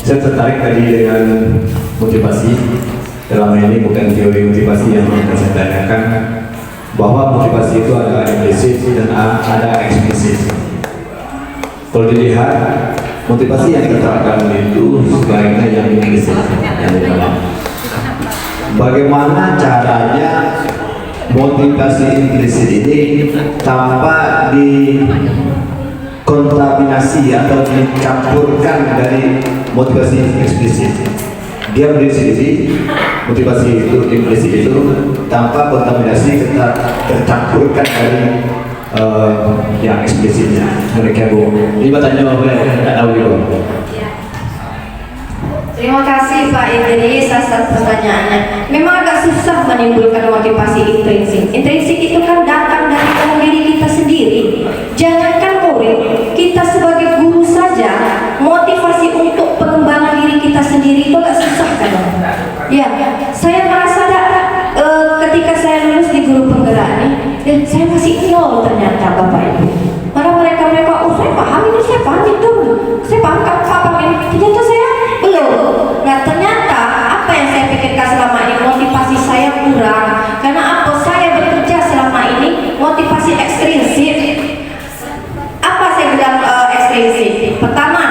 Saya tertarik tadi dengan motivasi. Dalam ini bukan teori motivasi yang saya tanyakan, bahwa motivasi itu ada implisit dan ada eksplisit. Kalau dilihat, motivasi yang diterapkan itu sebaiknya yang implisit, yang dimana. Bagaimana caranya motivasi implisit ini tanpa dikontaminasi atau dicampurkan dari motivasi eksplisit? Dia berdiri sendiri, motivasi itu implisit itu tanpa kontaminasi tercampurkan dari yang eksplisitnya. Mereka ini bertanya apa ya? Tidak tahu juga. Terima kasih Pak Idris atas pertanyaannya. Memang agak susah menimbulkan motivasi intrinsik. Intrinsik itu kan datang dari dalam diri kita sendiri. Jangankan murid, kita sebagai guru saja motivasi untuk pengembangan diri kita sendiri itu agak susah kan? Ya, saya merasa ketika saya lulus di guru penggerak ini, saya masih nol ternyata Bapak Ibu. Malah mereka oh saya paham ini, saya paham itu, saya paham ini. Ternyata saya belum. Nah ternyata apa yang saya pikirkan selama ini, motivasi saya kurang. Karena apa? Saya bekerja selama ini motivasi ekstrinsik. Apa saya bilang ekstrinsik? Pertama,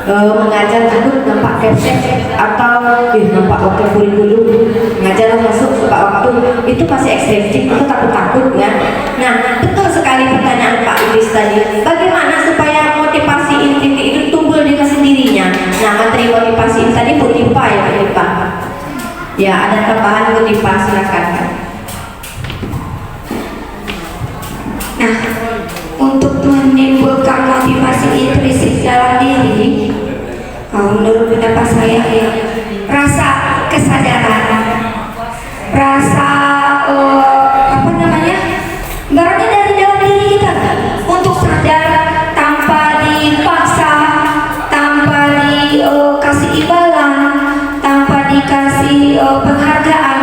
mengajar takut nampak kepset atau nampak waktu kurikulum, mengajar masuk suka waktu, itu pasti ekstrinsik, itu takut-takut ya. Nah betul sekali pertanyaan Pak Idris tadi, bagaimana supaya motivasi intrinsik itu tumbuh dengan sendirinya. Nah materi motivasi ini tadi Bu Tipa ya Pak Tipa. Ya ada tambahan Bu Tipa, silakan. Nah untuk menimbulkan motivasi intrinsik dalam diri, menurut pendapat saya ya, rasa kesadaran, rasa apa namanya, ibaratnya dari dalam diri kita untuk sadar tanpa dipaksa, tanpa dikasih imbalan, tanpa dikasih penghargaan.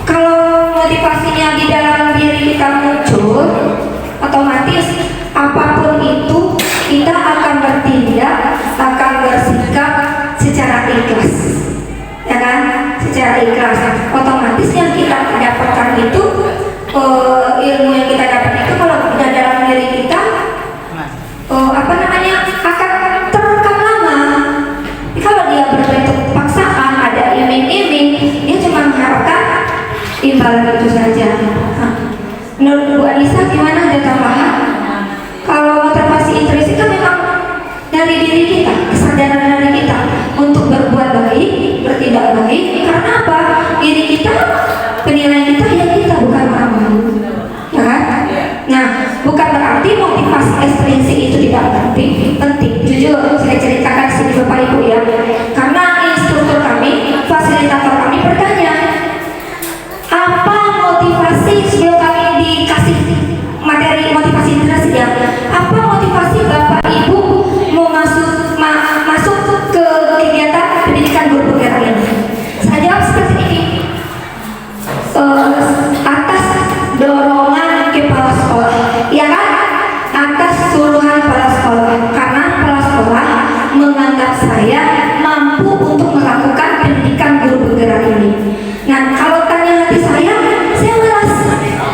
Kalau motivasinya di dalam diri kita muncul, otomatis apapun itu kita akan bertindak, akan bersikap secara ikhlas, ya kan? Secara ikhlas. Otomatis yang kita dapatkan itu, ilmu yang kita dapat itu kalau sudah dalam diri kita, apa namanya, akan terekam lama. Kalau dia berbentuk paksaan, ada iming-iming, dia cuma mengharapkan imbalan itu saja. Menurut Bu Anissa gimana, ada tambahan? Kalau motivasi intrinsik kan memang dari diri kita, kesadaran dari kita untuk berbuat baik, bertindak baik. Karena apa? Diri kita, penilaian kita ya kita, bukan orang lain, ya kan? Nah, bukan berarti motivasi ekstrinsik itu tidak penting. Jujur, saya ceritakan sini Bapak Ibu ya. Karena instruktur kami, fasilitator kami bertanya, apa motivasi sebelum kami dikasih materi motivasi intrinsik ya? Apa motivasi Bapak Ibu mau masuk ke kegiatan pendidikan guru penggerak ini? Saya jawab seperti ini. Atas dorongan kepala sekolah, ya kan? Atas suruhan kepala sekolah, karena kepala sekolah menganggap saya mampu untuk melakukan pendidikan guru penggerak ini. Nah, kalau tanya hati saya malas.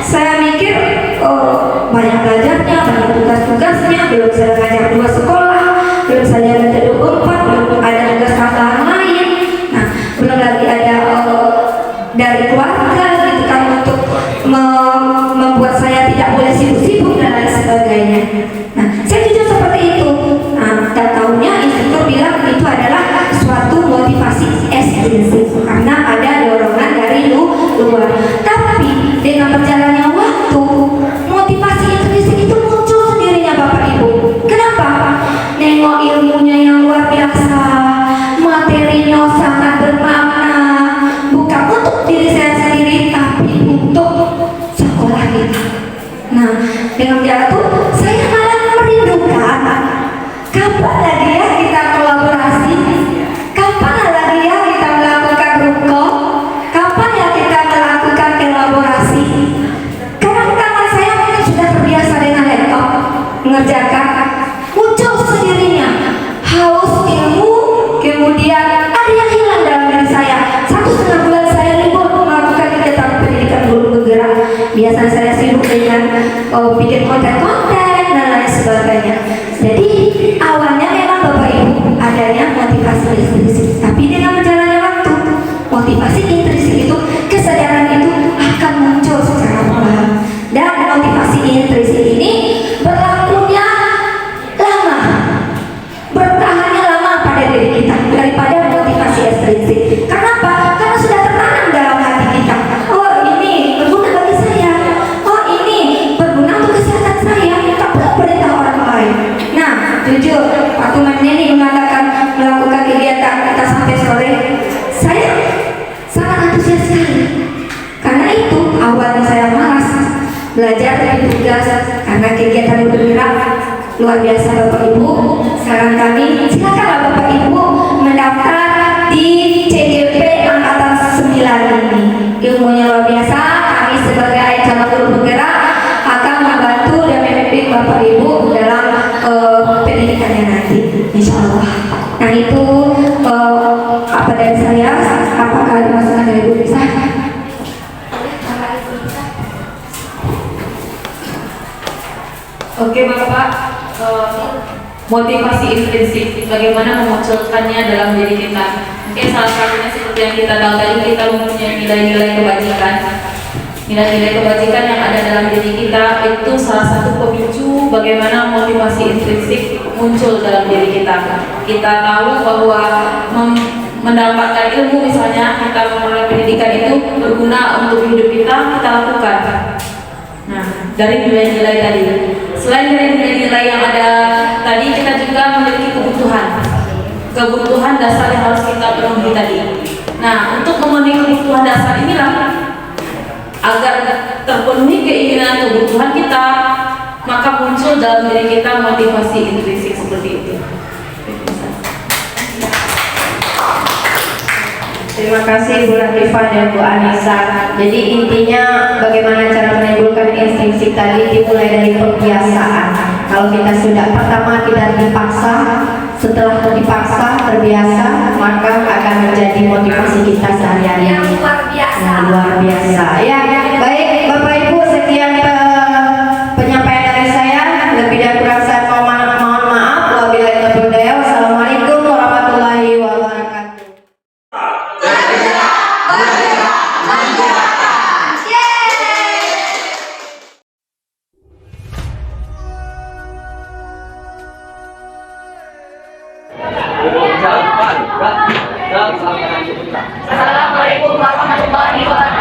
Saya mikir, banyak belajarnya, banyak tugas-tugasnya, belum saya ngajar 2 sekolah, belum saya ngajar 24, belum ada tugas tambahan lain. Nah, belum lagi ada dari keluarga gitu kan, untuk membuat saya tidak boleh sibuk-sibuk dan lain sebagainya. Nah, saya jujur seperti itu. Nah, dan tahunya instruktur bilang itu adalah suatu motivasi ekstrinsik karena ada dorongan dari luar. Tapi dengan berjalannya waktu, motivasi intrinsik itu muncul sendirinya Bapak Ibu. Kenapa? Nengok ilmunya yang luar biasa, materinya sangat bermakna, bukan untuk diri saya sendiri, tapi untuk sekolah kita. Nah, dengan begitu saya malah Kapan lagi ya kita kolaborasi? Kapan lagi ya kita melakukan rukun? Kapan ya kita melakukan elaborasi? Kawan-kawan saya mungkin sudah terbiasa dengan laptop mengerjakan, muncul sendirinya haus ilmu, kemudian ada yang hilang dalam diri saya. 1,5 bulan saya libur melakukan kegiatan pendidikan guru bergerak. Biasanya saya sibuk dengan bikin konten-konten dan lain sebagainya. Jadi awalnya memang Bapak Ibu adanya motivasi intrinsik, tapi dengan berjalannya waktu motivasi intrinsik itu, kesadaran itu akan muncul secara perlahan. Dan motivasi intrinsik ini berlakunya lama, bertahannya lama pada diri kita daripada motivasi ekstrinsik. Kenapa? Karena sudah tertanam dalam hati kita. Oh, ini berguna bagi saya. Oh, ini berguna untuk kesehatan saya. Tak perlu perintah orang lain. Nah, jujur, waktu Neni mengatakan melakukan kegiatan kita sampai sore, saya sangat antusias sekali. Karena itu awalnya saya malas belajar dari tugas karena kegiatan bergerak luar biasa. Bapak Ibu, saran kami silakanlah Bapak Ibu mendaftar di CGP angkatan 9 ini. Ilmunya luar biasa. Kami sebagai cabang guru bergerak akan membantu dan membimbing Bapak Ibu dalam pendidikannya nanti, insya Allah. Nah itu apa dari saya. Apakah ada masukan dari Bu Risa? Oke Bapak, motivasi intrinsik, bagaimana memunculkannya dalam diri kita? Mungkin salah satunya seperti yang kita tahu tadi, kita mempunyai nilai-nilai kebajikan. Nilai-nilai kebajikan yang ada dalam diri kita itu salah satu pemicu bagaimana motivasi intrinsik muncul dalam diri kita. Kita tahu bahwa mendapatkan ilmu, misalnya kita memperoleh pendidikan itu berguna untuk hidup kita lakukan. Nah, dari nilai-nilai tadi. Selain dari nilai-nilai yang ada tadi, kita juga memiliki kebutuhan dasar yang harus kita penuhi tadi. Nah, untuk memenuhi kebutuhan dasar inilah, agar terpenuhi keinginan kebutuhan kita, maka muncul dalam diri kita motivasi intrinsik seperti itu. Terima kasih Bu Latifah dan Bu Anissa. Jadi intinya bagaimana cara menimbulkan intrinsik tadi dimulai dari pembiasaan. Kalau kita sudah pertama tidak dipaksa, setelah dipaksa terbiasa, maka akan menjadi motivasi kita sehari-hari yang luar biasa. Ya, baik Bapak Ibu, sekian penyampaian dari saya. Lebih dan kurang saya mohon maaf. Wabillahi taufiq wal hidayah. Wassalamualaikum warahmatullahi wabarakatuh. Assalamualaikum warahmatullahi wabarakatuh.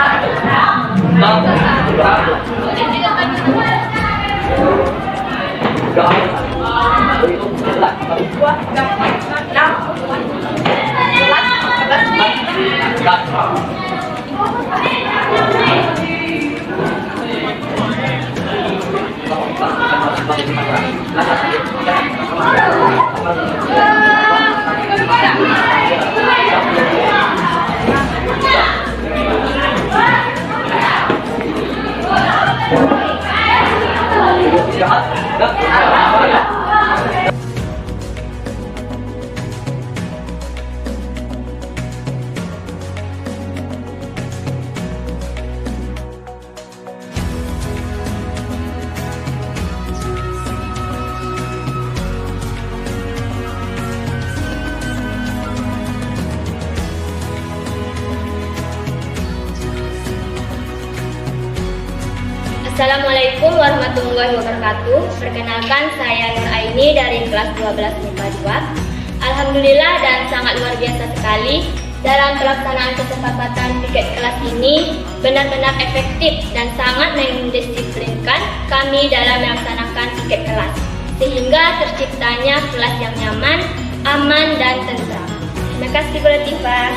Assalamualaikum warahmatullahi wabarakatuh. Perkenalkan, saya Nur Aini dari kelas 12 MIPA 2. Alhamdulillah dan sangat luar biasa sekali dalam pelaksanaan kesepakatan piket kelas ini benar-benar efektif dan sangat mendisiplinkan kami dalam melaksanakan piket kelas, sehingga terciptanya kelas yang nyaman, aman, dan tentram. Terima kasih Bu Latifah.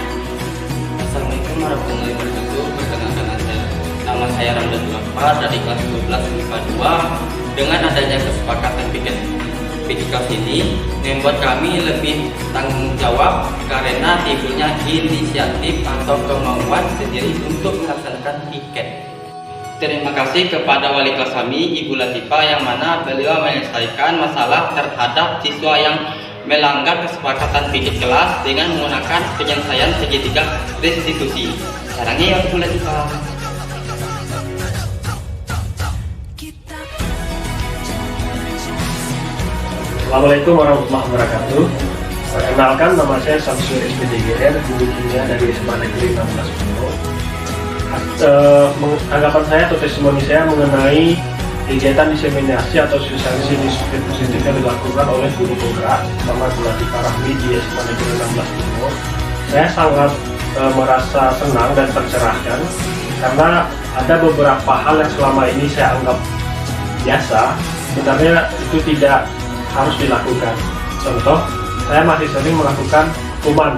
Assalamualaikum warahmatullahi wabarakatuh. Perkenalkan nama saya Ramdan Zulfa dari kelas 12 MIPA 2. Dengan adanya kesepakatan piket PD kelas ini membuat kami lebih tanggung jawab karena timbulnya inisiatif atau kemauan sendiri untuk melaksanakan piket. Terima kasih kepada wali kelas kami, Ibu Latifah, yang mana beliau menyelesaikan masalah terhadap siswa yang melanggar kesepakatan piket kelas dengan menggunakan penyelesaian segitiga restitusi. Caranya ya Ibu Latifah. Assalamualaikum warahmatullahi wabarakatuh. Perkenalkan, nama saya Samsul SPDGR, guru kimia dari SMA Negeri 16 Bungo. Anggapan saya atau testimoni saya mengenai kegiatan diseminasi atau sosialisasi disiplin positif yang dilakukan oleh guru penggerak sama Bu Latifah Rahmi di SMA Negeri 16 Bungo. Saya sangat merasa senang dan tercerahkan karena ada beberapa hal yang selama ini saya anggap biasa, sebenarnya itu tidak harus dilakukan. Contoh, saya masih sering melakukan hukuman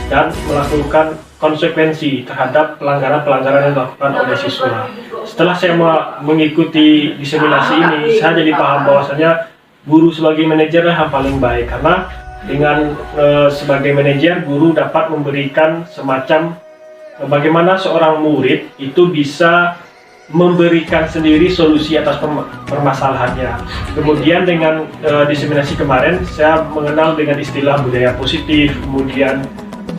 dan melakukan konsekuensi terhadap pelanggaran-pelanggaran yang dilakukan oleh siswa. Setelah saya mengikuti diseminasi ini, saya jadi paham bahwasanya guru sebagai manajer yang paling baik, karena dengan sebagai manajer, guru dapat memberikan semacam bagaimana seorang murid itu bisa memberikan sendiri solusi atas permasalahannya. Kemudian dengan diseminasi kemarin, saya mengenal dengan istilah budaya positif, kemudian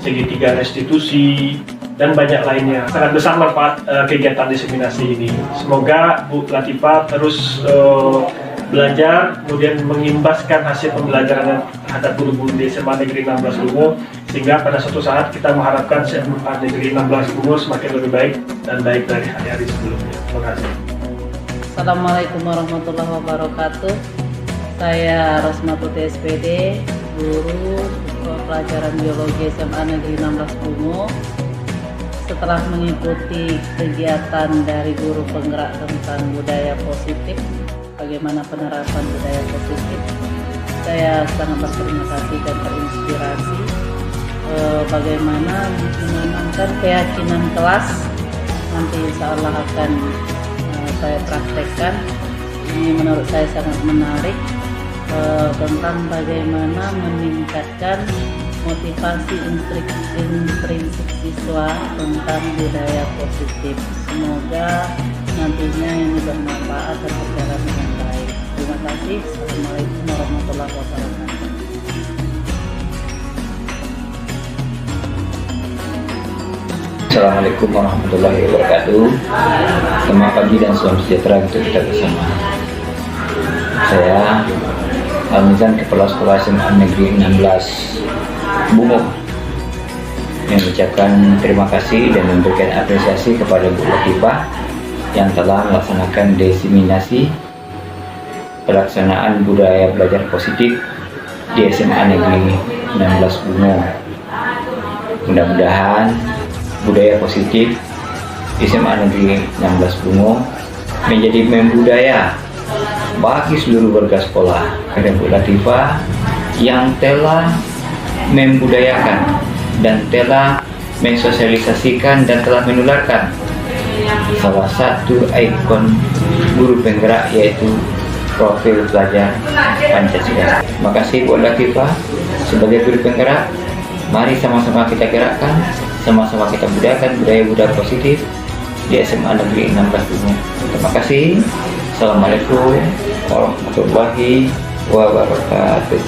segitiga restitusi, dan banyak lainnya. Sangat besar manfaat kegiatan diseminasi ini. Semoga Bu Latifah terus belajar, kemudian mengimbaskan hasil pembelajaran terhadap guru-guru di SMA Negeri 16 Bungo, sehingga pada suatu saat kita mengharapkan SMA Negeri 16 Bungo semakin lebih baik dan baik dari hari-hari sebelumnya. Terima kasih. Assalamualaikum warahmatullahi wabarakatuh. Saya Rosmatuti SPD, guru pelajaran biologi SMA Negeri 16 Bungo. Setelah mengikuti kegiatan dari guru penggerak tentang budaya positif, bagaimana penerapan budaya positif, saya sangat berterima kasih dan terinspirasi bagaimana menanamkan keyakinan kelas. Nanti insya Allah akan saya praktekkan. Ini menurut saya sangat menarik tentang bagaimana meningkatkan motivasi intrinsik siswa tentang budaya positif. Semoga nantinya ini bermanfaat dan berjalan dengan baik. Terima kasih. Assalamualaikum warahmatullahi wabarakatuh. Assalamualaikum warahmatullahi wabarakatuh. Selamat pagi dan salam sejahtera untuk kita bersama. Saya Al-Mizan, Kepala Sekolah SMA Negeri 16 Bungo, yang mengucapkan terima kasih dan memberikan apresiasi kepada Bu Latifah yang telah melaksanakan diseminasi pelaksanaan budaya belajar positif di SMA Negeri 16 Bungo. Mudah-mudahan budaya positif di SMA Negeri 16 Bungo menjadi membudaya bagi seluruh warga sekolah, karena Bu Latifah yang telah membudayakan dan telah mensosialisasikan dan telah menularkan salah satu ikon guru penggerak, yaitu profil pelajar Pancasila. Terima kasih Bu Latifah sebagai guru penggerak. Mari sama-sama kita gerakkan, sama-sama kita budayakan budaya-budaya positif di SMA Negeri 16 Bungo. Terima kasih. Assalamualaikum warahmatullahi wabarakatuh.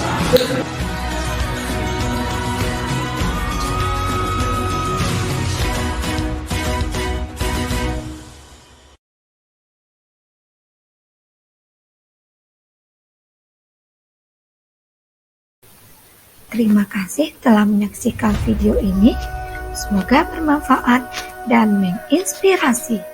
Terima kasih telah menyaksikan video ini. Semoga bermanfaat dan menginspirasi.